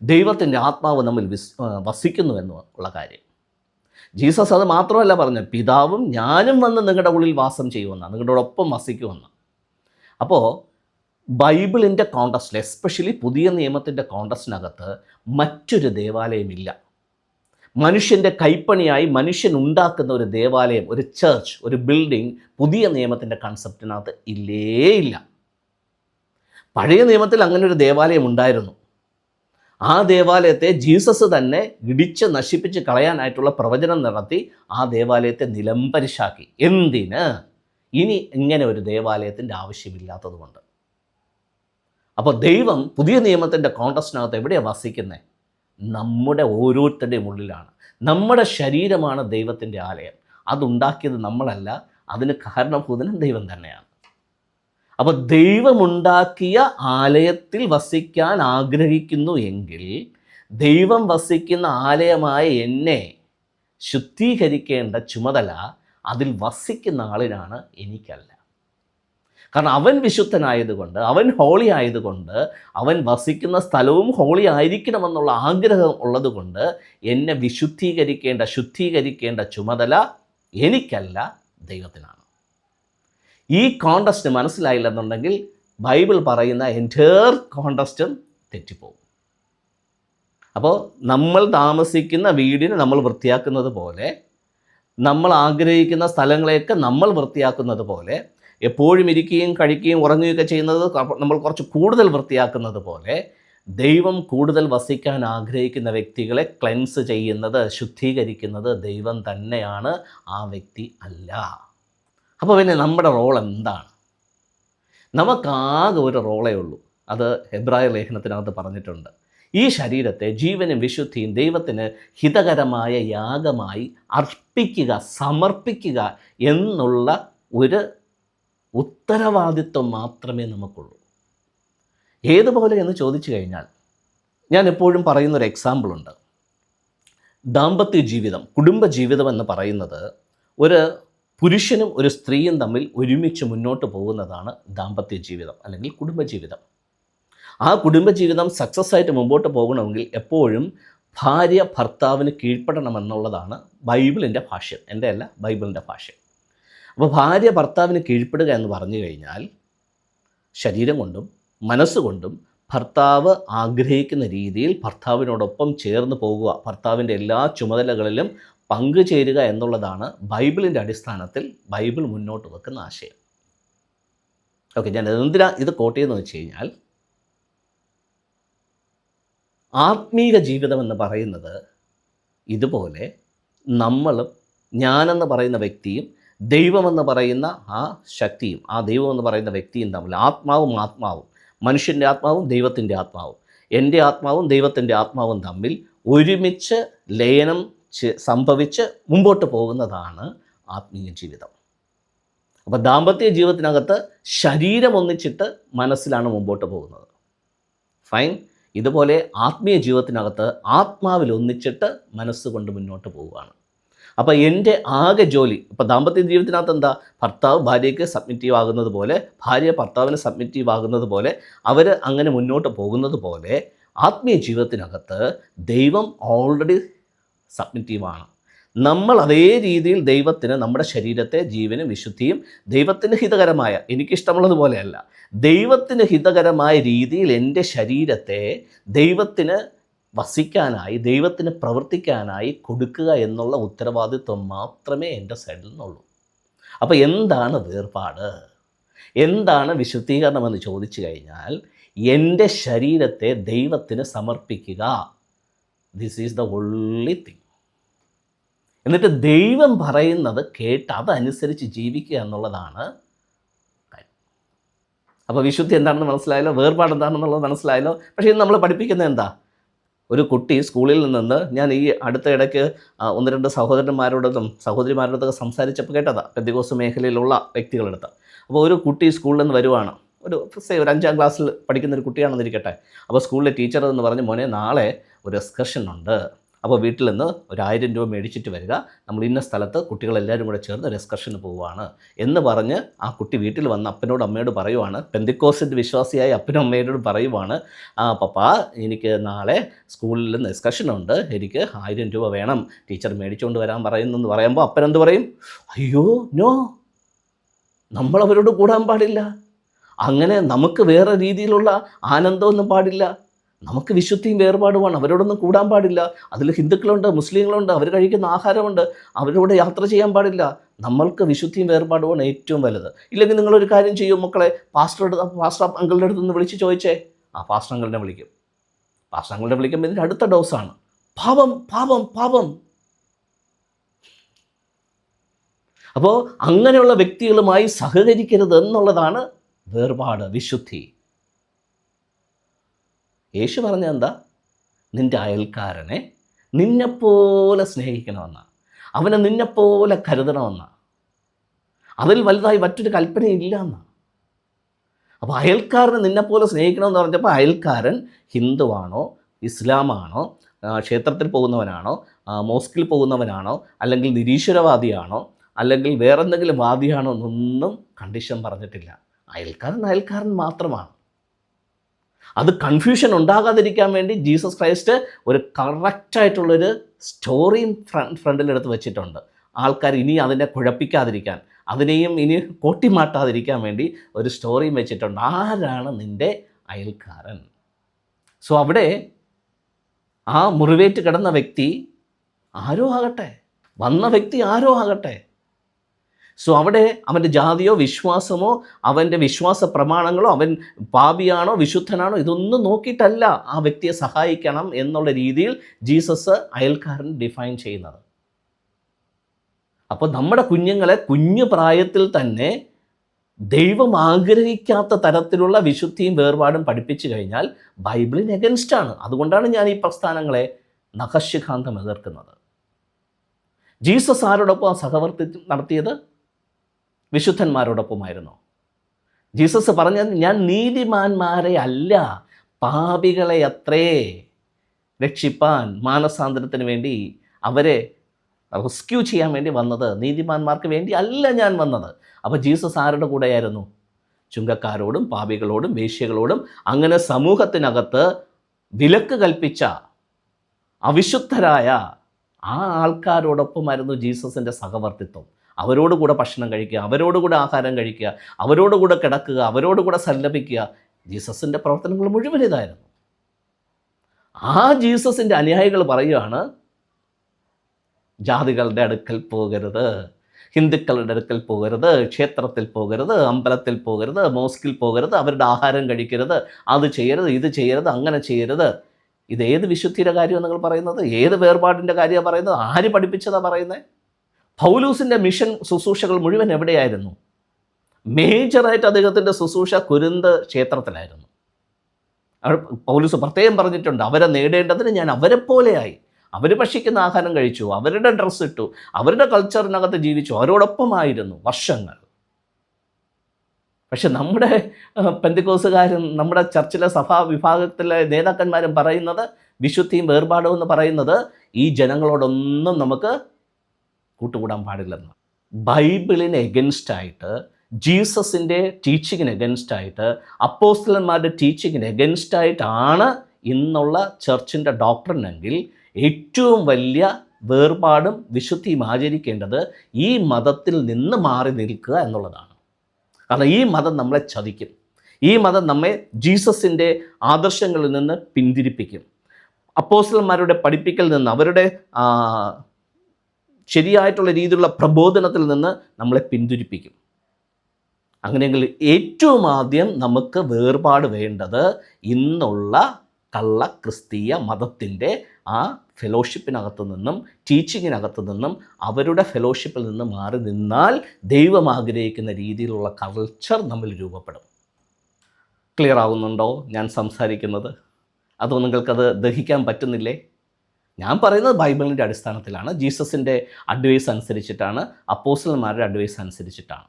ദൈവത്തിൻ്റെ ആത്മാവ് നമ്മിൽ വസിക്കുന്നുവെന്നുള്ള കാര്യം. ജീസസ് അത് മാത്രമല്ല പറഞ്ഞത്, പിതാവും ഞാനും വന്ന് നിങ്ങളുടെ ഉള്ളിൽ വാസം ചെയ്യുമെന്നാണ്, നിങ്ങളുടെ ഒപ്പം വസിക്കുമെന്ന്. അപ്പോൾ ബൈബിളിൻ്റെ കോണ്ടസ്റ്റിൽ, എസ്പെഷ്യലി പുതിയ നിയമത്തിൻ്റെ കോണ്ടസ്റ്റിനകത്ത് മറ്റൊരു ദേവാലയമില്ല. മനുഷ്യൻ്റെ കൈപ്പണിയായി മനുഷ്യൻ ഉണ്ടാക്കുന്ന ഒരു ദേവാലയം, ഒരു ചർച്ച്, ഒരു ബിൽഡിംഗ് പുതിയ നിയമത്തിൻ്റെ കൺസെപ്റ്റിനകത്ത് ഇല്ല. പഴയ നിയമത്തിൽ അങ്ങനെ ഒരു ദേവാലയം ഉണ്ടായിരുന്നു. ആ ദേവാലയത്തെ ജീസസ് തന്നെ ഇടിച്ച് നശിപ്പിച്ച് കളയാനായിട്ടുള്ള പ്രവചനം നടത്തി ആ ദേവാലയത്തെ നിലംപരിശാക്കി. എന്തിന്? ഇനി ഇങ്ങനെ ഒരു ദേവാലയത്തിൻ്റെ ആവശ്യമില്ലാത്തത് കൊണ്ട്. അപ്പോൾ ദൈവം പുതിയ നിയമത്തിൻ്റെ കോണ്ടസ്റ്റിനകത്ത് എവിടെയാണ് വസിക്കുന്നത്? നമ്മുടെ ഓരോരുത്തരുടെയും ഉള്ളിലാണ്. നമ്മുടെ ശരീരമാണ് ദൈവത്തിൻ്റെ ആലയം. അതുണ്ടാക്കിയത് നമ്മളല്ല, അതിന് കാരണഭൂതനും ദൈവം തന്നെയാണ്. അപ്പോൾ ദൈവമുണ്ടാക്കിയ ആലയത്തിൽ വസിക്കാൻ ആഗ്രഹിക്കുന്നു എങ്കിൽ ദൈവം വസിക്കുന്ന ആലയമായ എന്നെ ശുദ്ധീകരിക്കേണ്ട ചുമതല അതിൽ വസിക്കുന്ന ആളിനാണ്, എനിക്കല്ല. കാരണം അവൻ വിശുദ്ധനായതുകൊണ്ട്, അവൻ ഹോളി ആയതുകൊണ്ട്, അവൻ വസിക്കുന്ന സ്ഥലവും ഹോളി ആയിരിക്കണമെന്നുള്ള ആഗ്രഹം ഉള്ളതുകൊണ്ട് എന്നെ ശുദ്ധീകരിക്കേണ്ട ചുമതല എനിക്കല്ല, ദൈവത്തിനാണ്. ഈ കോണ്ടസ്റ്റ് മനസ്സിലായില്ലെന്നുണ്ടെങ്കിൽ ബൈബിൾ പറയുന്ന എൻറ്റയർ കോണ്ടസ്റ്റും തെറ്റിപ്പോകും. അപ്പോൾ നമ്മൾ താമസിക്കുന്ന വീടിനെ നമ്മൾ വൃത്തിയാക്കുന്നത് പോലെ, നമ്മൾ ആഗ്രഹിക്കുന്ന സ്ഥലങ്ങളെയൊക്കെ നമ്മൾ വൃത്തിയാക്കുന്നത് പോലെ, എപ്പോഴും ഇരിക്കുകയും കഴിക്കുകയും ഉറങ്ങുകയൊക്കെ ചെയ്യുന്നത് നമ്മൾ കുറച്ച് കൂടുതൽ വൃത്തിയാക്കുന്നത് പോലെ, ദൈവം കൂടുതൽ വസിക്കാൻ ആഗ്രഹിക്കുന്ന വ്യക്തികളെ ക്ലെൻസ് ചെയ്യുന്നത്, ശുദ്ധീകരിക്കുന്നത് ദൈവം തന്നെയാണ്, ആ വ്യക്തി അല്ല. അപ്പോൾ പിന്നെ നമ്മുടെ റോൾ എന്താണ്? നമുക്കാകെ ഒരു റോളേ ഉള്ളൂ. അത് ഹെബ്രായർ ലേഖനത്തിനകത്ത് പറഞ്ഞിട്ടുണ്ട്. ഈ ശരീരത്തെ ജീവനും വിശുദ്ധിയും ദൈവത്തിന് ഹിതകരമായ യാഗമായി അർപ്പിക്കുക, സമർപ്പിക്കുക എന്നുള്ള ഒരു ഉത്തരവാദിത്വം മാത്രമേ നമുക്കുള്ളൂ. ഏതുപോലെ എന്ന് ചോദിച്ചു കഴിഞ്ഞാൽ, ഞാൻ എപ്പോഴും പറയുന്നൊരു എക്സാമ്പിളുണ്ട്. ദാമ്പത്യ ജീവിതം, കുടുംബജീവിതം എന്ന് പറയുന്നത് ഒരു പുരുഷനും ഒരു സ്ത്രീയും തമ്മിൽ ഒരുമിച്ച് മുന്നോട്ട് പോകുന്നതാണ് ദാമ്പത്യ ജീവിതം അല്ലെങ്കിൽ കുടുംബജീവിതം. ആ കുടുംബജീവിതം സക്സസ് ആയിട്ട് മുമ്പോട്ട് പോകണമെങ്കിൽ എപ്പോഴും ഭാര്യ ഭർത്താവിന് കീഴ്പ്പെടണമെന്നുള്ളതാണ് ബൈബിളിൻ്റെ ഭാഷ്യം, എൻ്റെ അല്ല, ബൈബിളിൻ്റെ ഭാഷ്യം. അപ്പോൾ ഭാര്യ ഭർത്താവിന് കീഴ്പ്പെടുക എന്ന് പറഞ്ഞു കഴിഞ്ഞാൽ ശരീരം കൊണ്ടും മനസ്സുകൊണ്ടും ഭർത്താവ് ആഗ്രഹിക്കുന്ന രീതിയിൽ ഭർത്താവിനോടൊപ്പം ചേർന്ന് പോകുക, ഭർത്താവിൻ്റെ എല്ലാ ചുമതലകളിലും പങ്കുചേരുക എന്നുള്ളതാണ് ബൈബിളിൻ്റെ അടിസ്ഥാനത്തിൽ ബൈബിൾ മുന്നോട്ട് വെക്കുന്ന ആശയം. ഓക്കെ, ഞാൻ എന്തിനാ ഇത് കോട്ട് ചെയ്യുന്നത് വെച്ച് കഴിഞ്ഞാൽ, ആത്മീക ജീവിതം എന്ന് പറയുന്നത് ഇതുപോലെ നമ്മളും ഞാനെന്ന് പറയുന്ന വ്യക്തിയും ദൈവമെന്ന് പറയുന്ന ആ ശക്തിയും ആ ദൈവമെന്ന് പറയുന്ന വ്യക്തിയും തമ്മിൽ, ആത്മാവും മനുഷ്യൻ്റെ ആത്മാവും ദൈവത്തിൻ്റെ ആത്മാവും, എൻ്റെ ആത്മാവും ദൈവത്തിൻ്റെ ആത്മാവും തമ്മിൽ ഒരുമിച്ച് ലയനം സംഭവിച്ച് മുമ്പോട്ട് പോകുന്നതാണ് ആത്മീയ ജീവിതം. അപ്പോൾ ദാമ്പത്യ ജീവിതത്തിനകത്ത് ശരീരം ഒന്നിച്ചിട്ട് മനസ്സിലാണ് മുമ്പോട്ട് പോകുന്നത്. ഫൈൻ. ഇതുപോലെ ആത്മീയ ജീവിതത്തിനകത്ത് ആത്മാവിൽ ഒന്നിച്ചിട്ട് മനസ്സുകൊണ്ട് മുന്നോട്ട് പോവുകയാണ്. അപ്പോൾ എൻ്റെ ആകെ ജോലി, ഇപ്പോൾ ദാമ്പത്യ ജീവിതത്തിനകത്ത് എന്താ, ഭർത്താവ് ഭാര്യയ്ക്ക് സബ്മിറ്റീവ് ആകുന്നത് പോലെ, ഭാര്യ ഭർത്താവിന് സബ്മിറ്റീവ് ആകുന്നത് പോലെ, അവർ അങ്ങനെ മുന്നോട്ട് പോകുന്നത് പോലെ, ആത്മീയ ജീവിതത്തിനകത്ത് ദൈവം ഓൾറെഡി സബ്മിറ്റീവാണ്. നമ്മൾ അതേ രീതിയിൽ ദൈവത്തിന് നമ്മുടെ ശരീരത്തെ ജീവനും വിശുദ്ധിയും ദൈവത്തിന് ഹിതകരമായ, എനിക്കിഷ്ടമുള്ളതുപോലെയല്ല, ദൈവത്തിന് ഹിതകരമായ രീതിയിൽ എൻ്റെ ശരീരത്തെ ദൈവത്തിന് വസിക്കാനായി, ദൈവത്തിന് പ്രവർത്തിക്കാനായി കൊടുക്കുക എന്നുള്ള ഉത്തരവാദിത്വം മാത്രമേ എൻ്റെ സൈഡിൽ നിന്നുള്ളൂ. അപ്പോൾ എന്താണ് വേർപാട്, എന്താണ് വിശുദ്ധീകരണം എന്ന് ചോദിച്ചു കഴിഞ്ഞാൽ, എൻ്റെ ശരീരത്തെ ദൈവത്തിന് സമർപ്പിക്കുക. This is the only thing. എന്നിട്ട് ദൈവം പറയുന്നത് കേട്ട് അതനുസരിച്ച് ജീവിക്കുക എന്നുള്ളതാണ് കാര്യം. അപ്പോൾ വിശുദ്ധി എന്താണെന്ന് മനസ്സിലായല്ലോ, വേർപാട് എന്താണെന്നുള്ളത് മനസ്സിലായല്ലോ. പക്ഷേ ഇത് നമ്മൾ പഠിപ്പിക്കുന്നത് എന്താ? ഒരു കുട്ടി സ്കൂളിൽ നിന്ന്, ഞാൻ ഈ അടുത്ത ഇടയ്ക്ക് ഒന്ന് രണ്ട് സഹോദരിമാരോടൊക്കെ സംസാരിച്ചപ്പോൾ കേട്ടതാ, പെന്തക്കോസ്ത് മേഖലയിലുള്ള വ്യക്തികളെടുത്ത്. അപ്പോൾ ഒരു കുട്ടി സ്കൂളിൽ നിന്ന് വരുവാണ്, ഒരു 5ാം ക്ലാസ്സിൽ പഠിക്കുന്ന ഒരു കുട്ടിയാണെന്നിരിക്കട്ടെ. അപ്പോൾ സ്കൂളിലെ ടീച്ചർ എന്ന് പറഞ്ഞ്, മോനെ നാളെ ഒരു എക്സ്കർഷൻ ഉണ്ട്, അപ്പോൾ വീട്ടിൽ നിന്ന് 1000 രൂപ മേടിച്ചിട്ട് വരിക, നമ്മൾ ഇന്ന സ്ഥലത്ത് കുട്ടികളെല്ലാവരും കൂടെ ചേർന്ന് ഒരു എക്സ്കർഷന് പോവുകയാണ് എന്ന് പറഞ്ഞ് ആ കുട്ടി വീട്ടിൽ വന്ന് അപ്പനോട് അമ്മയോട് പറയുവാണ്, പെന്തക്കോസ്തിൻ്റെ വിശ്വാസിയായ അപ്പനും അമ്മയോട് പറയുവാണ്, പപ്പാ എനിക്ക് നാളെ സ്കൂളിൽ നിന്ന് എക്സ്കർഷനുണ്ട്, എനിക്ക് 1000 രൂപ വേണം, ടീച്ചർ മേടിച്ചുകൊണ്ട് വരാൻ പറയുന്നെന്ന് പറയുമ്പോൾ അപ്പനെന്ത് പറയും? അയ്യോ നോ, നമ്മളവരോട് കൂടാൻ പാടില്ല, അങ്ങനെ നമുക്ക് വേറെ രീതിയിലുള്ള ആനന്ദമൊന്നും പാടില്ല, നമുക്ക് വിശുദ്ധിയും വേർപാടുമാണ്, അവരോടൊന്നും കൂടാൻ പാടില്ല. അതിൽ ഹിന്ദുക്കളുണ്ട്, മുസ്ലിങ്ങളുണ്ട്, അവർ കഴിക്കുന്ന ആഹാരമുണ്ട്, അവരോട് യാത്ര ചെയ്യാൻ പാടില്ല. നമ്മൾക്ക് വിശുദ്ധിയും വേർപാടുമാണ് ഏറ്റവും വലുത്. ഇല്ലെങ്കിൽ നിങ്ങളൊരു കാര്യം ചെയ്യും മക്കളെ, പാസ്റ്റർ അങ്കിളുടെ അടുത്ത് നിന്ന് വിളിച്ച് ചോദിച്ചേ, പാസ്റ്റർ അങ്കിളിനെ വിളിക്കും. പാസ്റ്റർ അങ്കിളിനെ വിളിക്കുമ്പോൾ ഇതിൻ്റെ അടുത്ത ഡോസാണ് പാപം പാപം പാപം. അപ്പോൾ അങ്ങനെയുള്ള വ്യക്തികളുമായി സഹകരിക്കരുത് എന്നുള്ളതാണ് വേർപാട്, വിശുദ്ധി. യേശു പറഞ്ഞ എന്താ? നിൻ്റെ അയൽക്കാരനെ നിന്നെപ്പോലെ സ്നേഹിക്കണമെന്നാണ്, അവനെ നിന്നെപ്പോലെ കരുതണമെന്നാണ്. അതിൽ വലുതായി മറ്റൊരു കൽപ്പനയില്ല എന്നാണ്. അപ്പോൾ അയൽക്കാരനെ നിന്നെപ്പോലെ സ്നേഹിക്കണമെന്ന് പറഞ്ഞപ്പോൾ അയൽക്കാരൻ ഹിന്ദുവാണോ, ഇസ്ലാമാണോ, ക്ഷേത്രത്തിൽ പോകുന്നവനാണോ, മോസ്കിൽ പോകുന്നവനാണോ, അല്ലെങ്കിൽ നിരീശ്വരവാദിയാണോ, അല്ലെങ്കിൽ വേറെന്തെങ്കിലും വാദിയാണോ എന്നൊന്നും കണ്ടീഷൻ പറഞ്ഞിട്ടില്ല. അയൽക്കാരൻ അയൽക്കാരൻ മാത്രമാണ്. അത് കൺഫ്യൂഷൻ ഉണ്ടാകാതിരിക്കാൻ വേണ്ടി ജീസസ് ക്രൈസ്റ്റ് ഒരു കറക്റ്റായിട്ടുള്ളൊരു സ്റ്റോറിയും ഫ്രണ്ടിലെടുത്ത് വെച്ചിട്ടുണ്ട്. ആൾക്കാർ ഇനി അതിനെ കുഴപ്പിക്കാതിരിക്കാൻ, അതിനെയും ഇനി കോട്ടിമാട്ടാതിരിക്കാൻ വേണ്ടി ഒരു സ്റ്റോറിയും വെച്ചിട്ടുണ്ട്. ആരാണ് നിൻ്റെ അയൽക്കാരൻ? സോ അവിടെ ആ മുറിവേറ്റ് കിടന്ന വ്യക്തി ആരോ ആകട്ടെ, വന്ന വ്യക്തി ആരോ ആകട്ടെ, സോ അവിടെ അവൻ്റെ ജാതിയോ വിശ്വാസമോ അവൻ്റെ വിശ്വാസ പ്രമാണങ്ങളോ അവൻ പാപിയാണോ വിശുദ്ധനാണോ ഇതൊന്നും നോക്കിയിട്ടല്ല ആ വ്യക്തിയെ സഹായിക്കണം എന്നുള്ള രീതിയിൽ ജീസസ് അയൽക്കാരൻ ഡിഫൈൻ ചെയ്യുന്നത്. അപ്പോൾ നമ്മുടെ കുഞ്ഞുങ്ങളെ കുഞ്ഞു പ്രായത്തിൽ തന്നെ ദൈവം ആഗ്രഹിക്കാത്ത തരത്തിലുള്ള വിശുദ്ധിയും വേർപാടും പഠിപ്പിച്ചു കഴിഞ്ഞാൽ ബൈബിളിന് എഗൻസ്റ്റാണ്. അതുകൊണ്ടാണ് ഞാൻ ഈ പ്രസ്ഥാനങ്ങളെ നഖശിഖാന്തം എതിർക്കുന്നത്. ജീസസ് ആരോടൊപ്പം സഹവർത്തിത്വം നടത്തിയത്? വിശുദ്ധന്മാരോടൊപ്പമായിരുന്നു. ജീസസ് പറഞ്ഞത് ഞാൻ നീതിമാന്മാരെ അല്ല പാപികളെ അത്രേ രക്ഷിപ്പാൻ, മാനസാന്തരത്തിന് വേണ്ടി അവരെ റെസ്ക്യൂ ചെയ്യാൻ വേണ്ടി വന്നത്, നീതിമാന്മാർക്ക് വേണ്ടി അല്ല ഞാൻ വന്നത്. അപ്പോൾ ജീസസ് ആരുടെ കൂടെയായിരുന്നു? ചുങ്കക്കാരോടും പാപികളോടും വേശ്യകളോടും അങ്ങനെ സമൂഹത്തിനകത്ത് വിലക്ക് കൽപ്പിച്ച അവിശുദ്ധരായ ആ ആൾക്കാരോടൊപ്പമായിരുന്നു ജീസസിൻ്റെ സഹവർത്തിത്വം. അവരോടുകൂടെ ഭക്ഷണം കഴിക്കുക, അവരോടുകൂടെ ആഹാരം കഴിക്കുക, അവരോടുകൂടെ കിടക്കുക, അവരോടുകൂടെ സല്ലപിക്കുക. ജീസസിൻ്റെ പ്രവർത്തനങ്ങൾ മുഴുവൻ ഇതായിരുന്നു. ആ ജീസസിൻ്റെ അനുയായികൾ പറയുകയാണ് ജാതികളുടെ അടുക്കൽ പോകരുത്, ഹിന്ദുക്കളുടെ അടുക്കൽ പോകരുത്, ക്ഷേത്രത്തിൽ പോകരുത്, അമ്പലത്തിൽ പോകരുത്, മോസ്കിൽ പോകരുത്, അവരുടെ ആഹാരം കഴിക്കരുത്, അത് ചെയ്യരുത്, ഇത് ചെയ്യരുത്, അങ്ങനെ ചെയ്യരുത്. ഇതേത് വിശുദ്ധിയുടെ കാര്യമാണ് നിങ്ങൾ പറയുന്നത്? ഏത് വേർപാടിൻ്റെ കാര്യമാണ് പറയുന്നത്? ആര് പഠിപ്പിച്ചതാണ് പറയുന്നത്? പൗലൂസിൻ്റെ മിഷൻ ശുശ്രൂഷകൾ മുഴുവൻ എവിടെയായിരുന്നു? മേജറായിട്ട് അദ്ദേഹത്തിൻ്റെ ശുശ്രൂഷ കൊരിന്ത് ക്ഷേത്രത്തിലായിരുന്നു. പൗലൂസ് പ്രത്യേകം പറഞ്ഞിട്ടുണ്ട്, അവരെ നേടേണ്ടതിന് ഞാൻ അവരെ പോലെയായി. അവർ ഭക്ഷിക്കുന്ന ആഹാരം കഴിച്ചു, അവരുടെ ഡ്രസ്സ് ഇട്ടു, അവരുടെ കൾച്ചറിനകത്ത് ജീവിച്ചു, അവരോടൊപ്പമായിരുന്നു വർഷങ്ങൾ. പക്ഷെ നമ്മുടെ പെന്തക്കോസുകാരും നമ്മുടെ ചർച്ചിലെ സഭാ വിഭാഗത്തിലെ നേതാക്കന്മാരും പറയുന്നത് വിശുദ്ധിയും വേർപാടും എന്ന് പറയുന്നത് ഈ ജനങ്ങളോടൊന്നും നമുക്ക് കൂട്ടുകൂടാൻ പാടില്ലെന്ന്. ബൈബിളിന് എഗൻസ്റ്റായിട്ട്, ജീസസിൻ്റെ ടീച്ചിങ്ങിന് എഗൻസ്റ്റായിട്ട്, അപ്പോസ്തലന്മാരുടെ ടീച്ചിങ്ങിന് എഗൻസ്റ്റായിട്ടാണ് ഇന്നുള്ള ചർച്ചിൻ്റെ ഡോക്ട്രിനെങ്കിൽ ഏറ്റവും വലിയ വേർപാടും വിശുദ്ധിയും ആചരിക്കേണ്ടത് ഈ മതത്തിൽ നിന്ന് മാറി നിൽക്കുക എന്നുള്ളതാണ്. കാരണം ഈ മതം നമ്മളെ ചതിക്കും. ഈ മതം നമ്മെ ജീസസിൻ്റെ ആദർശങ്ങളിൽ നിന്ന് പിന്തിരിപ്പിക്കും. അപ്പോസ്തലന്മാരുടെ പഠിപ്പിക്കൽ നിന്ന്, അവരുടെ ശരിയായിട്ടുള്ള രീതിയിലുള്ള പ്രബോധനത്തിൽ നിന്ന് നമ്മളെ പിന്തിരിപ്പിക്കും. അങ്ങനെയെങ്കിൽ ഏറ്റവും ആദ്യം നമുക്ക് വേർപാട് വേണ്ടത് ഇന്നുള്ള കള്ള ക്രിസ്തീയ മതത്തിൻ്റെ ആ ഫെലോഷിപ്പിനകത്തു നിന്നും ടീച്ചിങ്ങിനകത്തു നിന്നും അവരുടെ ഫെലോഷിപ്പിൽ നിന്ന് മാറി നിന്നാൽ ദൈവം ആഗ്രഹിക്കുന്ന രീതിയിലുള്ള കൾച്ചർ നമ്മൾ രൂപപ്പെടും. ക്ലിയർ ആവുന്നുണ്ടോ ഞാൻ സംസാരിക്കുന്നത്? അതോ നിങ്ങൾക്കത് ദഹിക്കാൻ പറ്റുന്നില്ലേ? ഞാൻ പറയുന്നത് ബൈബിളിൻ്റെ അടിസ്ഥാനത്തിലാണ്, ജീസസിൻ്റെ അഡ്വൈസ് അനുസരിച്ചിട്ടാണ്, അപ്പോസ്തലന്മാരുടെ അഡ്വൈസ് അനുസരിച്ചിട്ടാണ്.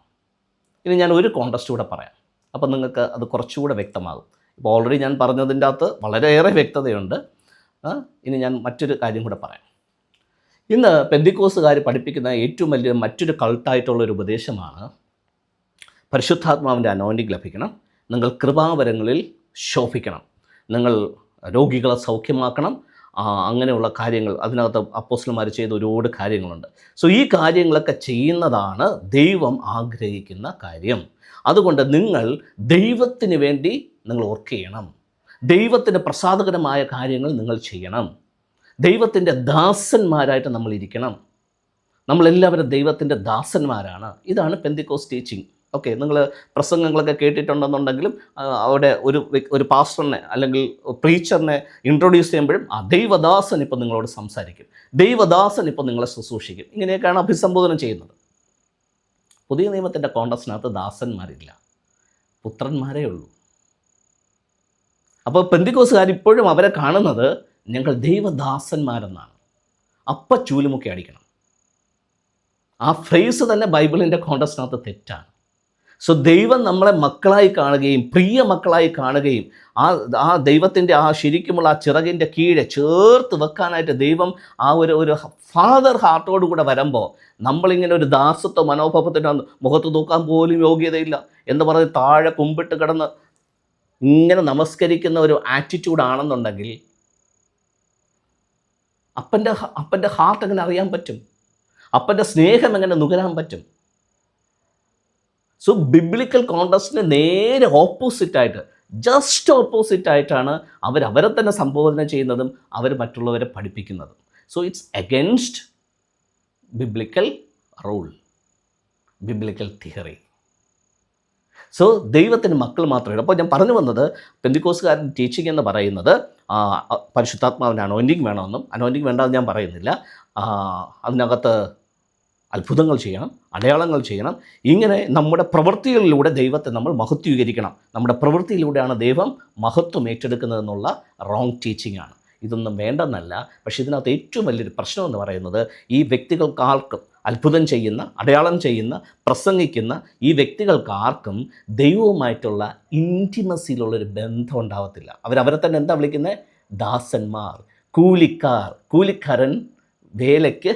ഇനി ഞാൻ ഒരു കോണ്ടസ്റ്റ് കൂടെ പറയാം, അപ്പോൾ നിങ്ങൾക്ക് അത് കുറച്ചുകൂടെ വ്യക്തമാകും. ഇപ്പോൾ ഓൾറെഡി ഞാൻ പറഞ്ഞതിൻ്റെ അകത്ത് വളരെയേറെ വ്യക്തതയുണ്ട്. ഇനി ഞാൻ മറ്റൊരു കാര്യം കൂടെ പറയാം. ഇന്ന് പെന്തിക്കോസുകാർ പഠിപ്പിക്കുന്ന ഏറ്റവും വലിയ മറ്റൊരു കൾട്ടായിട്ടുള്ളൊരു ഉപദേശമാണ് പരിശുദ്ധാത്മാവിൻ്റെ അനോയിന്റിംഗ് ലഭിക്കണം, നിങ്ങൾ കൃപാവരങ്ങളിൽ ശോഭിക്കണം, നിങ്ങൾ രോഗികളെ സൗഖ്യമാക്കണം, അങ്ങനെയുള്ള കാര്യങ്ങൾ. അതിനകത്ത് അപ്പോസ്തലന്മാർ ചെയ്ത ഒരുപാട് കാര്യങ്ങളുണ്ട്. സോ ഈ കാര്യങ്ങളൊക്കെ ചെയ്യുന്നതാണ് ദൈവം ആഗ്രഹിക്കുന്ന കാര്യം. അതുകൊണ്ട് നിങ്ങൾ ദൈവത്തിന് വേണ്ടി നിങ്ങൾ വർക്ക് ചെയ്യണം, ദൈവത്തിന് പ്രസാദകരമായ കാര്യങ്ങൾ നിങ്ങൾ ചെയ്യണം, ദൈവത്തിൻ്റെ ദാസന്മാരായിട്ട് നമ്മൾ ഇരിക്കണം. നമ്മളെല്ലാവരും ദൈവത്തിൻ്റെ ദാസന്മാരാണ്. ഇതാണ് പെന്തിക്കോസ് ടീച്ചിങ്. ഓക്കെ, നിങ്ങൾ പ്രസംഗങ്ങളൊക്കെ കേട്ടിട്ടുണ്ടെന്നുണ്ടെങ്കിലും അവിടെ ഒരു പാസ്റ്ററിനെ അല്ലെങ്കിൽ പ്രീച്ചറിനെ ഇൻട്രൊഡ്യൂസ് ചെയ്യുമ്പോഴും ആ ദൈവദാസൻ ഇപ്പോൾ നിങ്ങളോട് സംസാരിക്കും, ദൈവദാസൻ ഇപ്പോൾ നിങ്ങളെ ശുശ്രൂഷിക്കും, ഇങ്ങനെയൊക്കെയാണ് അഭിസംബോധന ചെയ്യുന്നത്. പുതിയ നിയമത്തിൻ്റെ കോണ്ടക്സ്റ്റിനകത്ത് ദാസന്മാരില്ല, പുത്രന്മാരേ ഉള്ളൂ. അപ്പോൾ പെന്തിക്കോസുകാർ ഇപ്പോഴും അവരെ കാണുന്നത് ഞങ്ങൾ ദൈവദാസന്മാരെന്നാണ്. അപ്പം ചൂലുമൊക്കെ അടിക്കണം. ആ ഫ്രേസ് തന്നെ ബൈബിളിൻ്റെ കോണ്ടസ്റ്റിനകത്ത് തെറ്റാണ്. സോ ദൈവം നമ്മളെ മക്കളായി കാണുകയും പ്രിയ മക്കളായി കാണുകയും ആ ദൈവത്തിൻ്റെ ആ ശരിക്കുമുള്ള ആ ചിറകിൻ്റെ കീഴെ ചേർത്ത് വെക്കാനായിട്ട് ദൈവം ആ ഒരു ഫാദർ ഹാർട്ടോട് കൂടെ വരുമ്പോൾ നമ്മളിങ്ങനെ ഒരു ദാസത്വ മനോഭാവത്തിൻ്റെ മുഖത്ത് നോക്കാൻ പോലും യോഗ്യതയില്ല എന്ന് പറഞ്ഞ് താഴെ കുമ്പിട്ട് കിടന്ന് ഇങ്ങനെ നമസ്കരിക്കുന്ന ഒരു ആറ്റിറ്റ്യൂഡാണെന്നുണ്ടെങ്കിൽ അപ്പൻ്റെ ഹാർട്ട് എങ്ങനെ അറിയാൻ പറ്റും? അപ്പൻ്റെ സ്നേഹം എങ്ങനെ നുകരാൻ പറ്റും? സോ ബിബ്ലിക്കൽ കോണ്ടസ്റ്റിന് നേരെ ഓപ്പോസിറ്റായിട്ട്, ജസ്റ്റ് ഓപ്പോസിറ്റായിട്ടാണ് അവരെ തന്നെ സംബോധന ചെയ്യുന്നതും അവർ മറ്റുള്ളവരെ പഠിപ്പിക്കുന്നതും. So it's against biblical rule, biblical theory. So ദൈവത്തിന് മക്കൾ മാത്രമേ. അപ്പോൾ ഞാൻ പറഞ്ഞു വന്നത്, പെന്തിക്കോസ്തുകാരൻ ടീച്ചിങ് എന്ന് പറയുന്നത് പരിശുദ്ധാത്മാവിന് അനോയിൻറ്റിങ് വേണമെന്നും, അനോയിൻറ്റിങ് വേണ്ടെന്ന് ഞാൻ പറയുന്നില്ല. അതിനകത്ത് അത്ഭുതങ്ങൾ ചെയ്യണം, അടയാളങ്ങൾ ചെയ്യണം. ഇങ്ങനെ നമ്മുടെ പ്രവൃത്തികളിലൂടെ ദൈവത്തെ നമ്മൾ മഹത്വീകരിക്കണം. നമ്മുടെ പ്രവൃത്തിയിലൂടെയാണ് ദൈവം മഹത്വം ഏറ്റെടുക്കുന്നതെന്നുള്ള റോങ് ടീച്ചിങ് ആണ്. ഇതൊന്നും വേണ്ടെന്നല്ല. പക്ഷേ ഇതിനകത്ത് ഏറ്റവും വലിയൊരു പ്രശ്നം എന്ന് പറയുന്നത്, ഈ വ്യക്തികൾക്കാർക്കും അത്ഭുതം ചെയ്യുന്ന, അടയാളം ചെയ്യുന്ന, പ്രസംഗിക്കുന്ന ഈ വ്യക്തികൾക്കാർക്കും ദൈവവുമായിട്ടുള്ള ഇൻറ്റിമസിയിലുള്ളൊരു ബന്ധം ഉണ്ടാവത്തില്ല. അവരെ തന്നെ എന്താ വിളിക്കുന്നത്? ദാസന്മാർ, കൂലിക്കാരൻ വേലയ്ക്ക്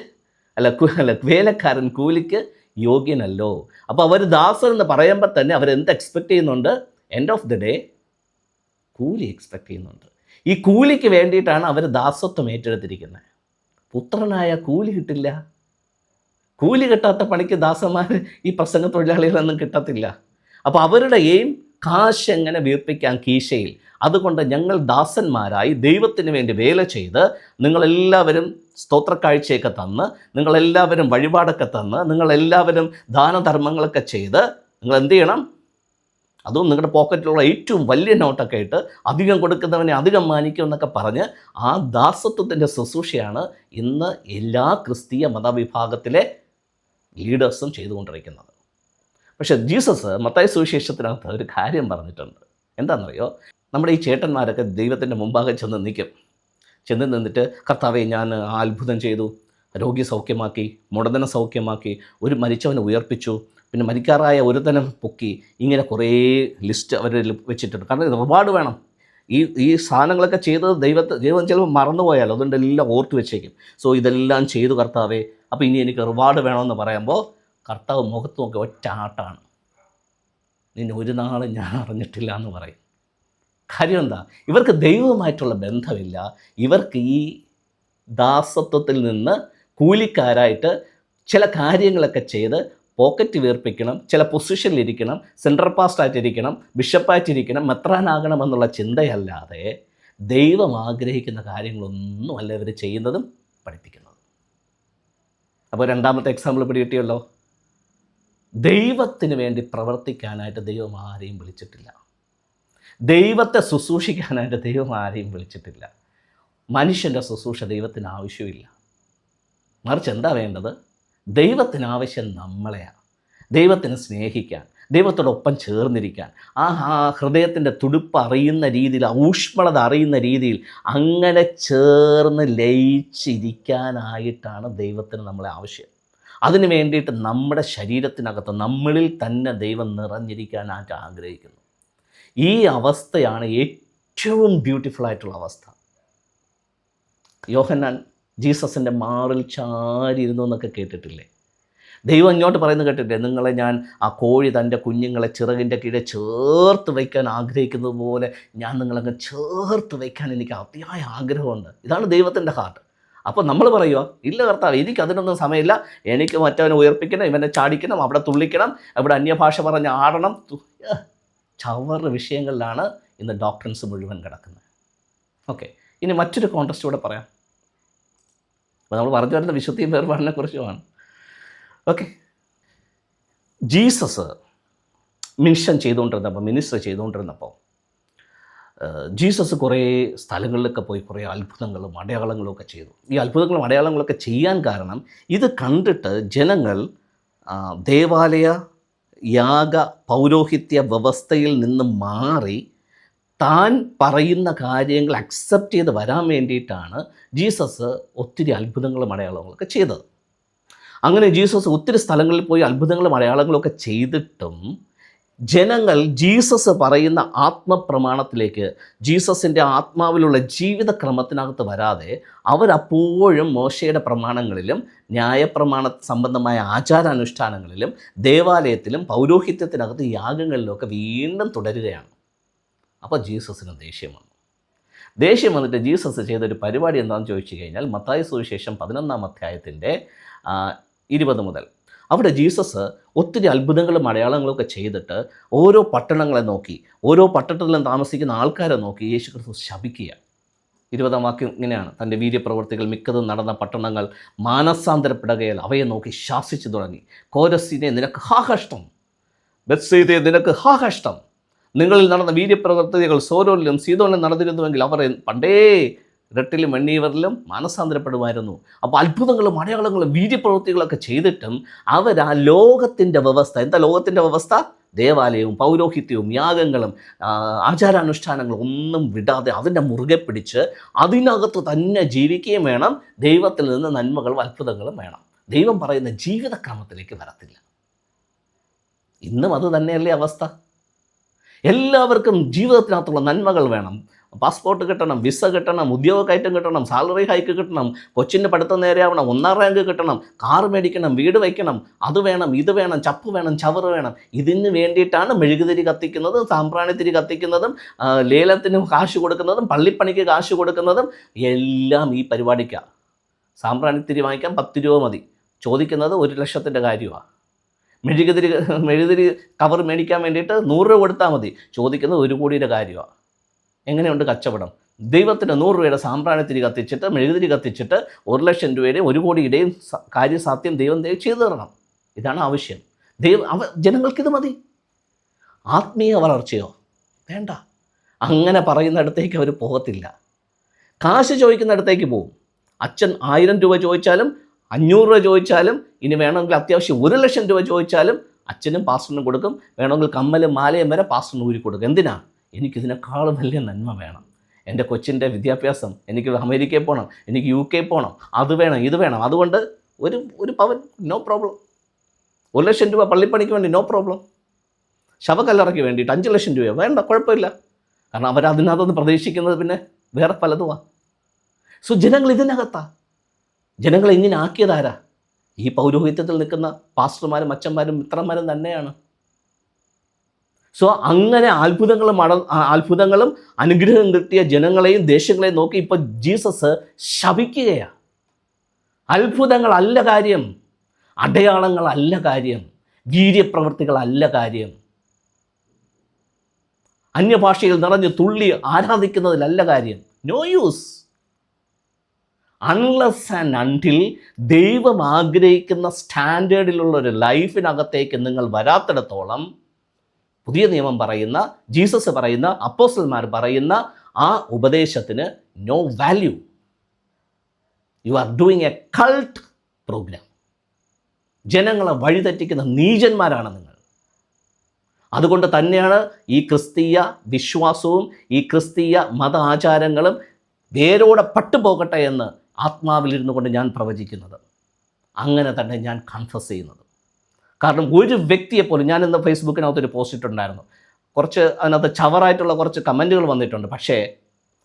വേലക്കാരൻ കൂലിക്ക് യോഗ്യനല്ലോ. അപ്പോൾ അവർ ദാസൻ എന്ന് പറയുമ്പോൾ തന്നെ അവരെന്ത് എക്സ്പെക്റ്റ് ചെയ്യുന്നുണ്ട്? എൻഡ് ഓഫ് ദി ഡേ കൂലി എക്സ്പെക്റ്റ് ചെയ്യുന്നുണ്ട്. ഈ കൂലിക്ക് വേണ്ടിയിട്ടാണ് അവർ ദാസത്വം ഏറ്റെടുത്തിരിക്കുന്നത്. പുത്രനായ കൂലി കിട്ടില്ല. കൂലി കിട്ടാത്ത പണിക്ക് ദാസന്മാർ ഈ പ്രസംഗ തൊഴിലാളികളൊന്നും കിട്ടത്തില്ല. അപ്പോൾ അവരുടെ എയിം കാശ് എങ്ങനെ വീർപ്പിക്കാൻ കീശയിൽ. അതുകൊണ്ട് ഞങ്ങൾ ദാസന്മാരായി ദൈവത്തിന് വേണ്ടി വേല ചെയ്ത്, നിങ്ങളെല്ലാവരും സ്തോത്രക്കാഴ്ചയൊക്കെ തന്ന്, നിങ്ങളെല്ലാവരും വഴിപാടൊക്കെ തന്ന്, നിങ്ങളെല്ലാവരും ദാനധർമ്മങ്ങളൊക്കെ ചെയ്ത്, നിങ്ങൾ എന്ത് ചെയ്യണം? അതും നിങ്ങളുടെ പോക്കറ്റിലുള്ള ഏറ്റവും വലിയ നോട്ടൊക്കെ ഇട്ട് അധികം കൊടുക്കുന്നവനെ അധികം മാനിക്കും എന്നൊക്കെ പറഞ്ഞ് ആ ദാസത്വത്തിൻ്റെ ശുശ്രൂഷയാണ് ഇന്ന് എല്ലാ ക്രിസ്തീയ മതവിഭാഗത്തിലെ ലീഡേഴ്സും ചെയ്തുകൊണ്ടിരിക്കുന്നത്. പക്ഷേ ജീസസ് മത്തായി സുവിശേഷത്തിനകത്ത് ഒരു കാര്യം പറഞ്ഞിട്ടുണ്ട്. എന്താണെന്നറിയോ? നമ്മുടെ ഈ ചേട്ടന്മാരൊക്കെ ദൈവത്തിൻ്റെ മുമ്പാകെ ചെന്ന് നിന്നിട്ട്, കർത്താവേ, ഞാൻ ആ അത്ഭുതം ചെയ്തു, രോഗി സൗഖ്യമാക്കി, മുടന്തനെ സൗഖ്യമാക്കി, ഒരു മരിച്ചവനെ ഉയർപ്പിച്ചു, പിന്നെ മരിക്കാറായ ഒരുത്തനം പൊക്കി, ഇങ്ങനെ കുറേ ലിസ്റ്റ് അവർ വെച്ചിട്ടുണ്ട്. കാരണം റിവാർഡ് വേണം. ഈ സാധനങ്ങളൊക്കെ ചെയ്തത് ദൈവം ചിലപ്പോൾ മറന്നുപോയാലോ, അതുകൊണ്ട് എല്ലാം ഓർത്ത് വെച്ചേക്കും. സോ ഇതെല്ലാം ചെയ്തു കർത്താവേ, അപ്പോൾ ഇനി എനിക്ക് റിവാർഡ് വേണമെന്ന് പറയുമ്പോൾ കർത്താവ് മുഖത്ത് നോക്കി ഒറ്റ ആട്ടാണ്. നിന്നെ ഒരു നാളും ഞാൻ അറിഞ്ഞിട്ടില്ല എന്ന് പറയും. കാര്യം എന്താ? ഇവർക്ക് ദൈവവുമായിട്ടുള്ള ബന്ധമില്ല. ഇവർക്ക് ഈ ദാസത്വത്തിൽ നിന്ന് കൂലിക്കാരായിട്ട് ചില കാര്യങ്ങളൊക്കെ ചെയ്ത് പോക്കറ്റ് വീർപ്പിക്കണം, ചില പൊസിഷനിലിരിക്കണം, സെൻട്രൽ പാസ്റ്റായിട്ടിരിക്കണം, ബിഷപ്പായിട്ടിരിക്കണം, മെത്രാനാകണം എന്നുള്ള ചിന്തയല്ലാതെ ദൈവം ആഗ്രഹിക്കുന്ന കാര്യങ്ങളൊന്നും അല്ല ഇവർ ചെയ്യുന്നതും പഠിപ്പിക്കുന്നതും. അപ്പോൾ രണ്ടാമത്തെ എക്സാമ്പിൾ പിടികിട്ടിയല്ലോ. ദൈവത്തിന് വേണ്ടി പ്രവർത്തിക്കാനായിട്ട് ദൈവം ആരെയും വിളിച്ചിട്ടില്ല. ദൈവത്തെ ശുശ്രൂഷിക്കാനായിട്ട് ദൈവം ആരെയും വിളിച്ചിട്ടില്ല. മനുഷ്യൻ്റെ ശുശ്രൂഷ ദൈവത്തിന് ആവശ്യമില്ല. മറിച്ച് എന്താ വേണ്ടത്? ദൈവത്തിന് ആവശ്യം നമ്മളെയാണ്. ദൈവത്തിന് സ്നേഹിക്കാൻ, ദൈവത്തോടൊപ്പം ചേർന്നിരിക്കാൻ, ആ ഹൃദയത്തിൻ്റെ തുടിപ്പ് അറിയുന്ന രീതിയിൽ, ഊഷ്മളത അറിയുന്ന രീതിയിൽ അങ്ങനെ ചേർന്ന് ലയിച്ചിരിക്കാനായിട്ടാണ് ദൈവത്തിന് നമ്മളെ ആവശ്യം. അതിന് വേണ്ടിയിട്ട് നമ്മുടെ ശരീരത്തിനകത്ത് നമ്മളിൽ തന്നെ ദൈവം നിറഞ്ഞിരിക്കാനായിട്ട് ആഗ്രഹിക്കുന്നു. ഈ അവസ്ഥയാണ് ഏറ്റവും ബ്യൂട്ടിഫുൾ ആയിട്ടുള്ള അവസ്ഥ. യോഹന്നാൻ ജീസസിൻ്റെ മാറിൽ ചാരിയിരുന്നു എന്നൊക്കെ കേട്ടിട്ടില്ലേ? ദൈവം ഇങ്ങോട്ട് പറയുന്നത് കേട്ടിട്ടില്ലേ? നിങ്ങളെ ഞാൻ ആ കോഴി തൻ്റെ കുഞ്ഞുങ്ങളെ ചിറകിൻ്റെ കീഴെ ചേർത്ത് വയ്ക്കാൻ ആഗ്രഹിക്കുന്നത് പോലെ ഞാൻ നിങ്ങളങ്ങ് ചേർത്ത് വയ്ക്കാൻ എനിക്ക് അതിയായ ആഗ്രഹമുണ്ട്. ഇതാണ് ദൈവത്തിൻ്റെ ഹാർട്ട്. അപ്പോൾ നമ്മൾ പറയുക, ഇല്ല കർത്താവ്, എനിക്ക് അതിനൊന്നും സമയമില്ല, എനിക്ക് മറ്റവനെ ഉയർപ്പിക്കണം, ഇവനെ ചാടിക്കണം, അവിടെ തുള്ളിക്കണം, അവിടെ അന്യഭാഷ പറഞ്ഞ് ആടണം. ചവറ് വിഷയങ്ങളിലാണ് ഇന്ന് ഡോക്ടറിൻസ് മുഴുവൻ കിടക്കുന്നത്. ഓക്കെ, ഇനി മറ്റൊരു കോൺടെക്സ്റ്റ് കൂടെ പറയാം. അപ്പോൾ നമ്മൾ പറഞ്ഞു വരുന്ന വിശുദ്ധിയും വേർപാടിനെ കുറിച്ചുമാണ്. ഓക്കെ, ജീസസ് മിനിസ്റ്റർ ചെയ്തുകൊണ്ടിരുന്നപ്പോൾ ജീസസ് കുറേ സ്ഥലങ്ങളിലൊക്കെ പോയി കുറേ അത്ഭുതങ്ങളും അടയാളങ്ങളും ഒക്കെ ചെയ്തു. ഈ അത്ഭുതങ്ങളും അടയാളങ്ങളൊക്കെ ചെയ്യാൻ കാരണം ഇത് കണ്ടിട്ട് ജനങ്ങൾ ദേവാലയ യാഗ പൗരോഹിത്യ വ്യവസ്ഥയിൽ നിന്ന് മാറി താൻ പറയുന്ന കാര്യങ്ങൾ അക്സെപ്റ്റ് ചെയ്ത് വരാൻ വേണ്ടിയിട്ടാണ് ജീസസ് ഒത്തിരി അത്ഭുതങ്ങളും അടയാളങ്ങളൊക്കെ ചെയ്തത്. അങ്ങനെ ജീസസ് ഒത്തിരി സ്ഥലങ്ങളിൽ പോയി അത്ഭുതങ്ങളും അടയാളങ്ങളൊക്കെ ചെയ്തിട്ടും ജനങ്ങൾ ജീസസ് പറയുന്ന ആത്മപ്രമാണത്തിലേക്ക്, ജീസസിൻ്റെ ആത്മാവിലുള്ള ജീവിതക്രമത്തിനകത്ത് വരാതെ അവരപ്പോഴും മോശയുടെ പ്രമാണങ്ങളിലും ന്യായപ്രമാണ സംബന്ധമായ ആചാരാനുഷ്ഠാനങ്ങളിലും ദേവാലയത്തിലും പൗരോഹിത്യത്തിനകത്ത് യാഗങ്ങളിലുമൊക്കെ വീണ്ടും തുടരുകയാണ്. അപ്പോൾ ജീസസിന് ദേഷ്യം വന്നു. ദേഷ്യം വന്നിട്ട് ജീസസ് ചെയ്തൊരു പരിപാടി എന്താണെന്ന് ചോദിച്ചു കഴിഞ്ഞാൽ മത്തായി സുവിശേഷം 11-ാം അധ്യായത്തിൻ്റെ 20 മുതൽ അവിടെ ജീസസ് ഒത്തിരി അത്ഭുതങ്ങളും അടയാളങ്ങളൊക്കെ ചെയ്തിട്ട് ഓരോ പട്ടണങ്ങളെ നോക്കി, ഓരോ പട്ടണത്തിലും താമസിക്കുന്ന ആൾക്കാരെ നോക്കി യേശു ക്രിസ്തു ശപിക്കുക. 20-ാം വാക്യം ഇങ്ങനെയാണ്: തൻ്റെ വീര്യപ്രവർത്തികൾ മിക്കതും നടന്ന പട്ടണങ്ങൾ മാനസാന്തരപ്പെടുകയാൽ അവയെ നോക്കി ശാസിച്ചു തുടങ്ങി. കോരസിനെ നിനക്ക് ഹാ കഷ്ടം, ബെത്സയിദേ നിനക്ക് ഹാ കഷ്ടം. നിങ്ങളിൽ നടന്ന വീര്യപ്രവർത്തികൾ സോരോനിലും സീദോനിലും നടന്നിരുന്നുവെങ്കിൽ അവർ പണ്ടേ ഇരട്ടിലും വെണ്ണീവറിലും മാനസാന്തരപ്പെടുമായിരുന്നു. അപ്പോൾ അത്ഭുതങ്ങളും അടയാളങ്ങളും വീര്യപ്രവൃത്തികളൊക്കെ ചെയ്തിട്ടും അവർ ആ ലോകത്തിൻ്റെ വ്യവസ്ഥ, എന്താ ലോകത്തിൻ്റെ വ്യവസ്ഥ? ദേവാലയവും പൗരോഹിത്യവും യാഗങ്ങളും ആചാരാനുഷ്ഠാനങ്ങളും ഒന്നും വിടാതെ അതിൻ്റെ മുറുകെ പിടിച്ച് അതിനകത്ത് തന്നെ ജീവിക്കുകയും വേണം. ദൈവത്തിൽ നിന്ന് നന്മകളും അത്ഭുതങ്ങളും വേണം. ദൈവം പറയുന്ന ജീവിതക്രമത്തിലേക്ക് വരത്തില്ല. ഇന്നും അത് തന്നെയല്ലേ അവസ്ഥ? എല്ലാവർക്കും ജീവിതത്തിനകത്തുള്ള നന്മകൾ വേണം. പാസ്പോർട്ട് കിട്ടണം, വിസ കിട്ടണം, ഉദ്യോഗ കയറ്റം കിട്ടണം, സാലറി ഹൈക്ക് കിട്ടണം, കൊച്ചിൻ്റെ പഠിത്തം നേരെയാവണം, 1ാം റാങ്ക് കിട്ടണം, കാർ മേടിക്കണം, വീട് വയ്ക്കണം, അത് വേണം, ഇത് വേണം, ചപ്പ് വേണം, ചവറ് വേണം. ഇതിന് വേണ്ടിയിട്ടാണ് മെഴുകുതിരി കത്തിക്കുന്നതും സാമ്പ്രാണിത്തിരി കത്തിക്കുന്നതും ലേലത്തിന് കാശ് കൊടുക്കുന്നതും പള്ളിപ്പണിക്ക് കാശ് കൊടുക്കുന്നതും എല്ലാം ഈ പരിപാടിക്കാണ്. സാമ്പ്രാണിത്തിരി വാങ്ങിക്കാൻ 10 രൂപ മതി, ചോദിക്കുന്നത് 1 ലക്ഷത്തിൻ്റെ കാര്യമാണ്. മെഴുകുതിരി കവർ മേടിക്കാൻ വേണ്ടിയിട്ട് 100 രൂപ കൊടുത്താൽ മതി, ചോദിക്കുന്നത് 1 കോടിയുടെ കാര്യമാണ്. എങ്ങനെയുണ്ട് കച്ചവടം? ദൈവത്തിന് 100 രൂപയുടെ സാമ്പ്രാണിത്തിരി കത്തിച്ചിട്ട് മെഴുകുതിരി കത്തിച്ചിട്ട് 1 ലക്ഷം രൂപയുടെയും 1 കോടിയുടെയും കാര്യസാധ്യം ദൈവം ചെയ്തു തരണം. ഇതാണ് ആവശ്യം. ജനങ്ങൾക്കിത് മതി. ആത്മീയ വളർച്ചയോ വേണ്ട. അങ്ങനെ പറയുന്നിടത്തേക്ക് അവർ പോകത്തില്ല. കാശ് ചോദിക്കുന്നിടത്തേക്ക് പോകും. അച്ഛൻ 1000 രൂപ ചോദിച്ചാലും 500 രൂപ ചോദിച്ചാലും, ഇനി വേണമെങ്കിൽ അത്യാവശ്യം 1 ലക്ഷം രൂപ ചോദിച്ചാലും അച്ഛനും പാസ്റ്ററിനും കൊടുക്കും. വേണമെങ്കിൽ കമ്മലും മാലയും വരെ പാസ്റ്ററിന് ഊരി കൊടുക്കും. എന്തിനാ? എനിക്കിതിനേക്കാളും വലിയ നന്മ വേണം. എൻ്റെ കൊച്ചിൻ്റെ വിദ്യാഭ്യാസം, എനിക്ക് അമേരിക്കയിൽ പോകണം, എനിക്ക് UK പോകണം, അത് വേണം, ഇത് വേണം. അതുകൊണ്ട് ഒരു പവൻ നോ പ്രോബ്ലം. 1 ലക്ഷം രൂപ പള്ളിപ്പണിക്ക് വേണ്ടി നോ പ്രോബ്ലം. ശവക്കല്ലറയ്ക്ക് വേണ്ടിയിട്ട് 5 ലക്ഷം രൂപ വേണ്ട, കുഴപ്പമില്ല. കാരണം അവരതിനകത്തുനിന്ന് പ്രതീക്ഷിക്കുന്നത് പിന്നെ വേറെ പലതുമാണ്. സോ ജനങ്ങൾ ഇതിനകത്താണ്. ജനങ്ങളെ ഇങ്ങനെ ആക്കിയതാരാ? ഈ പൗരോഹിത്യത്തിൽ നിൽക്കുന്ന പാസ്റ്റർമാരും അച്ഛന്മാരും മിത്രന്മാരും തന്നെയാണ്. സോ അങ്ങനെ അത്ഭുതങ്ങളും അനുഗ്രഹം കിട്ടിയ ജനങ്ങളെയും ദേശങ്ങളെയും നോക്കി ഇപ്പോൾ ജീസസ് ശപിക്കുകയാണ്. അത്ഭുതങ്ങളല്ല കാര്യം, അടയാളങ്ങളല്ല കാര്യം, വീര്യപ്രവൃത്തികളല്ല കാര്യം, അന്യഭാഷയിൽ നിറഞ്ഞ് തുള്ളി ആരാധിക്കുന്നതിലല്ല കാര്യം. No use. Unless and until ദൈവം ആഗ്രഹിക്കുന്ന സ്റ്റാൻഡേർഡിലുള്ള ഒരു ലൈഫിനകത്തേക്ക് നിങ്ങൾ വരാത്തിടത്തോളം പുതിയ നിയമം പറയുന്ന, ജീസസ് പറയുന്ന, അപ്പോസ്റ്റലന്മാർ പറയുന്ന ആ ഉപദേശത്തിന് no value. You are doing a cult program. ജനങ്ങളെ വഴിതെറ്റിക്കുന്ന നീചന്മാരാണ് നിങ്ങൾ. അതുകൊണ്ട് തന്നെയാണ് ഈ ക്രിസ്തീയ വിശ്വാസവും ഈ ക്രിസ്തീയ മത ആചാരങ്ങളും വേരോടെ പട്ടുപോകട്ടെ എന്ന് ആത്മാവിലിരുന്നു കൊണ്ട് ഞാൻ പ്രവചിക്കുന്നത്. അങ്ങനെ തന്നെ ഞാൻ കൺഫസ് ചെയ്യുന്നത്. കാരണം ഒരു വ്യക്തിയെപ്പോലും, ഞാൻ ഇന്ന് ഫേസ്ബുക്കിനകത്തൊരു പോസ്റ്റ് ഇട്ടുണ്ടായിരുന്നു, കുറച്ച് അതിനകത്ത് ചവറായിട്ടുള്ള കുറച്ച് കമൻറ്റുകൾ വന്നിട്ടുണ്ട്. പക്ഷേ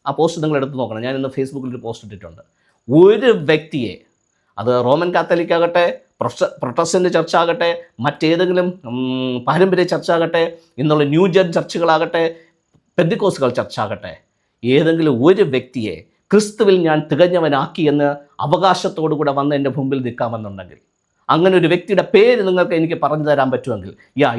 ആ പോസ്റ്റ് നിങ്ങൾ എടുത്ത് നോക്കണം. ഞാൻ ഇന്ന് ഫേസ്ബുക്കിലൊരു പോസ്റ്റ് ഇട്ടിട്ടുണ്ട്. ഒരു വ്യക്തിയെ, അത് റോമൻ കാത്തലിക് ആകട്ടെ, പ്രൊട്ടസ്റ്റൻ്റ് ചർച്ച ആകട്ടെ, മറ്റേതെങ്കിലും പാരമ്പര്യ ചർച്ച ആകട്ടെ, ഇന്നുള്ള ന്യൂ ജൻ ചർച്ചുകളാകട്ടെ, പെന്തിക്കോസുകൾ ചർച്ച ആകട്ടെ, ഏതെങ്കിലും ഒരു വ്യക്തിയെ ക്രിസ്തുവിൽ ഞാൻ തികഞ്ഞവനാക്കി എന്ന് അവകാശത്തോടു കൂടെ വന്ന് എൻ്റെ മുമ്പിൽ നിൽക്കാമെന്നുണ്ടെങ്കിൽ, അങ്ങനെ ഒരു വ്യക്തിയുടെ പേര് നിങ്ങൾക്ക് എനിക്ക് പറഞ്ഞു തരാൻ പറ്റുമെങ്കിൽ,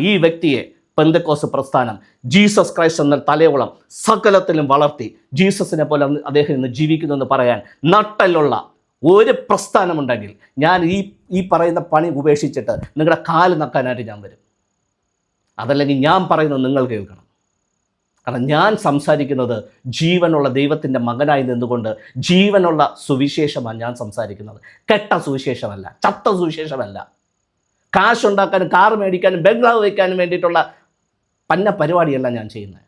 ഈ വ്യക്തിയെ പെന്തക്കോസ് പ്രസ്ഥാനം ജീസസ് ക്രൈസ്റ്റ് എന്ന തലയോളം സകലത്തിലും വളർത്തി ജീസസിനെ പോലെ അദ്ദേഹം ഇന്ന് ജീവിക്കുന്നു എന്ന് പറയാൻ നട്ടലുള്ള ഒരു പ്രസ്ഥാനമുണ്ടെങ്കിൽ, ഞാൻ ഈ പറയുന്ന പണി ഉപേക്ഷിച്ചിട്ട് നിങ്ങളുടെ കാല് നക്കാനായിട്ട് ഞാൻ വരും. അതല്ലെങ്കിൽ ഞാൻ പറയുന്നത് നിങ്ങൾ കേൾക്കണം. കാരണം ഞാൻ സംസാരിക്കുന്നത് ജീവനുള്ള ദൈവത്തിൻ്റെ മകനായി നിന്നുകൊണ്ട് ജീവനുള്ള സുവിശേഷമാണ് ഞാൻ സംസാരിക്കുന്നത്. കെട്ട സുവിശേഷമല്ല, ചത്ത സുവിശേഷമല്ല. കാശുണ്ടാക്കാനും കാർ മേടിക്കാനും ബംഗ്ലാവ് വയ്ക്കാനും വേണ്ടിയിട്ടുള്ള പന്ന പരിപാടിയല്ല ഞാൻ ചെയ്യുന്നത്.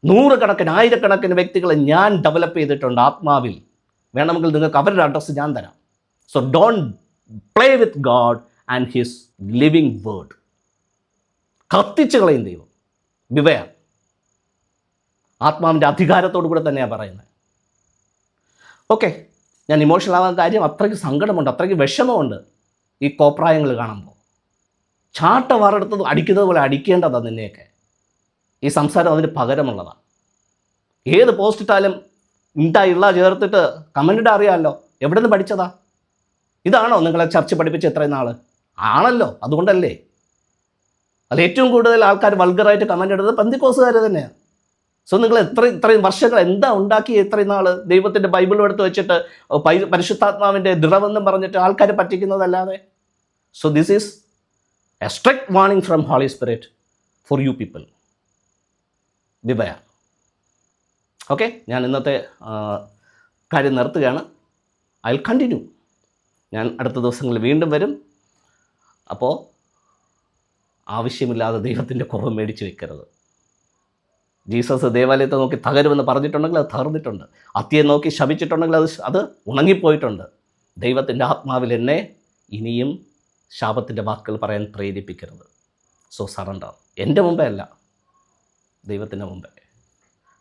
നൂറുകണക്കിന് ആയിരക്കണക്കിന് വ്യക്തികളെ ഞാൻ ഡെവലപ്പ് ചെയ്തിട്ടുണ്ട് ആത്മാവിൽ. വേണമെങ്കിൽ നിങ്ങൾക്ക് അവരുടെ അഡ്രസ്സ് ഞാൻ തരാം. So don't play with God and his living word. കത്തിച്ച് കളയും ദൈവം. ബിവെയർ. ആത്മാവിൻ്റെ അധികാരത്തോടു കൂടെ തന്നെയാണ് പറയുന്നത്. ഓക്കെ, ഞാൻ ഇമോഷണൽ ആവാൻ കാര്യം അത്രയ്ക്ക് സങ്കടമുണ്ട്, അത്രയ്ക്ക് വിഷമമുണ്ട് ഈ കോപ്രായങ്ങൾ കാണുമ്പോൾ. ചാട്ട വാറെടുത്തത് അടിക്കുന്നത് പോലെ അടിക്കേണ്ടതാണ് നിന്നെയൊക്കെ. ഈ സംസാരം അതിന് പകരമുള്ളതാണ്. ഏത് പോസ്റ്റ് ഇട്ടാലും ഇള്ള ചേർത്തിട്ട് കമൻറ്റ് അറിയാമല്ലോ എവിടെ നിന്ന് പഠിച്ചതാ? ഇതാണോ നിങ്ങളെ ചർച്ച പഠിപ്പിച്ച ഇത്രയും നാൾ? ആണല്ലോ, അതുകൊണ്ടല്ലേ. അതിൽ ഏറ്റവും കൂടുതൽ ആൾക്കാർ വൾഗറായിട്ട് കമൻ്റ് ഇടുന്നത് പെന്തിക്കോസുകാർ തന്നെയാണ്. സോ നിങ്ങൾ ഇത്രയും വർഷങ്ങൾ എന്താ ഉണ്ടാക്കി ഇത്രയും നാൾ ദൈവത്തിൻ്റെ ബൈബിളും എടുത്ത് വെച്ചിട്ട് പരിശുദ്ധാത്മാവിൻ്റെ ദൃഢമെന്നും പറഞ്ഞിട്ട് ആൾക്കാരെ പറ്റിക്കുന്നതല്ലാതെ. So this is a strict warning from holy spirit for you people. Beware. Okay, ഞാൻ ഇന്നത്തെ കാര്യം നിർത്തുകയാണ്. I will continue. ഞാൻ അടുത്ത ദിവസങ്ങളിൽ വീണ്ടും വരും. അപ്പോൾ ആവശ്യമില്ലാതെ ദൈവത്തിൻ്റെ കോപം മേടിച്ച് വെക്കരുത്. ജീസസ് ദേവാലയത്തെ നോക്കി തകരുമെന്ന് പറഞ്ഞിട്ടുണ്ടെങ്കിൽ അത് തകർന്നിട്ടുണ്ട്. അത്തിയെ നോക്കി ശപിച്ചിട്ടുണ്ടെങ്കിൽ അത് ഉണങ്ങിപ്പോയിട്ടുണ്ട്. ദൈവത്തിൻ്റെ ആത്മാവിൽ എന്നെ ഇനിയും ശാപത്തിൻ്റെ വാക്കുകൾ പറയാൻ പ്രേരിപ്പിക്കരുത്. So surrender. എൻ്റെ മുമ്പേ അല്ല, ദൈവത്തിൻ്റെ മുമ്പേ,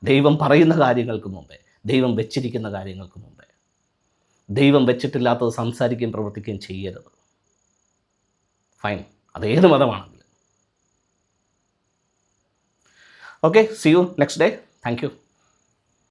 ദൈവം പറയുന്ന കാര്യങ്ങൾക്ക് മുമ്പേ, ദൈവം വെച്ചിരിക്കുന്ന കാര്യങ്ങൾക്ക് മുമ്പേ. ദൈവം വെച്ചിട്ടില്ലാത്തത് സംസാരിക്കുകയും പ്രവർത്തിക്കുകയും ചെയ്യരുത്. ഫൈൻ, അതേത് മതമാണെങ്കിലും. Okay, see you next day. Thank U.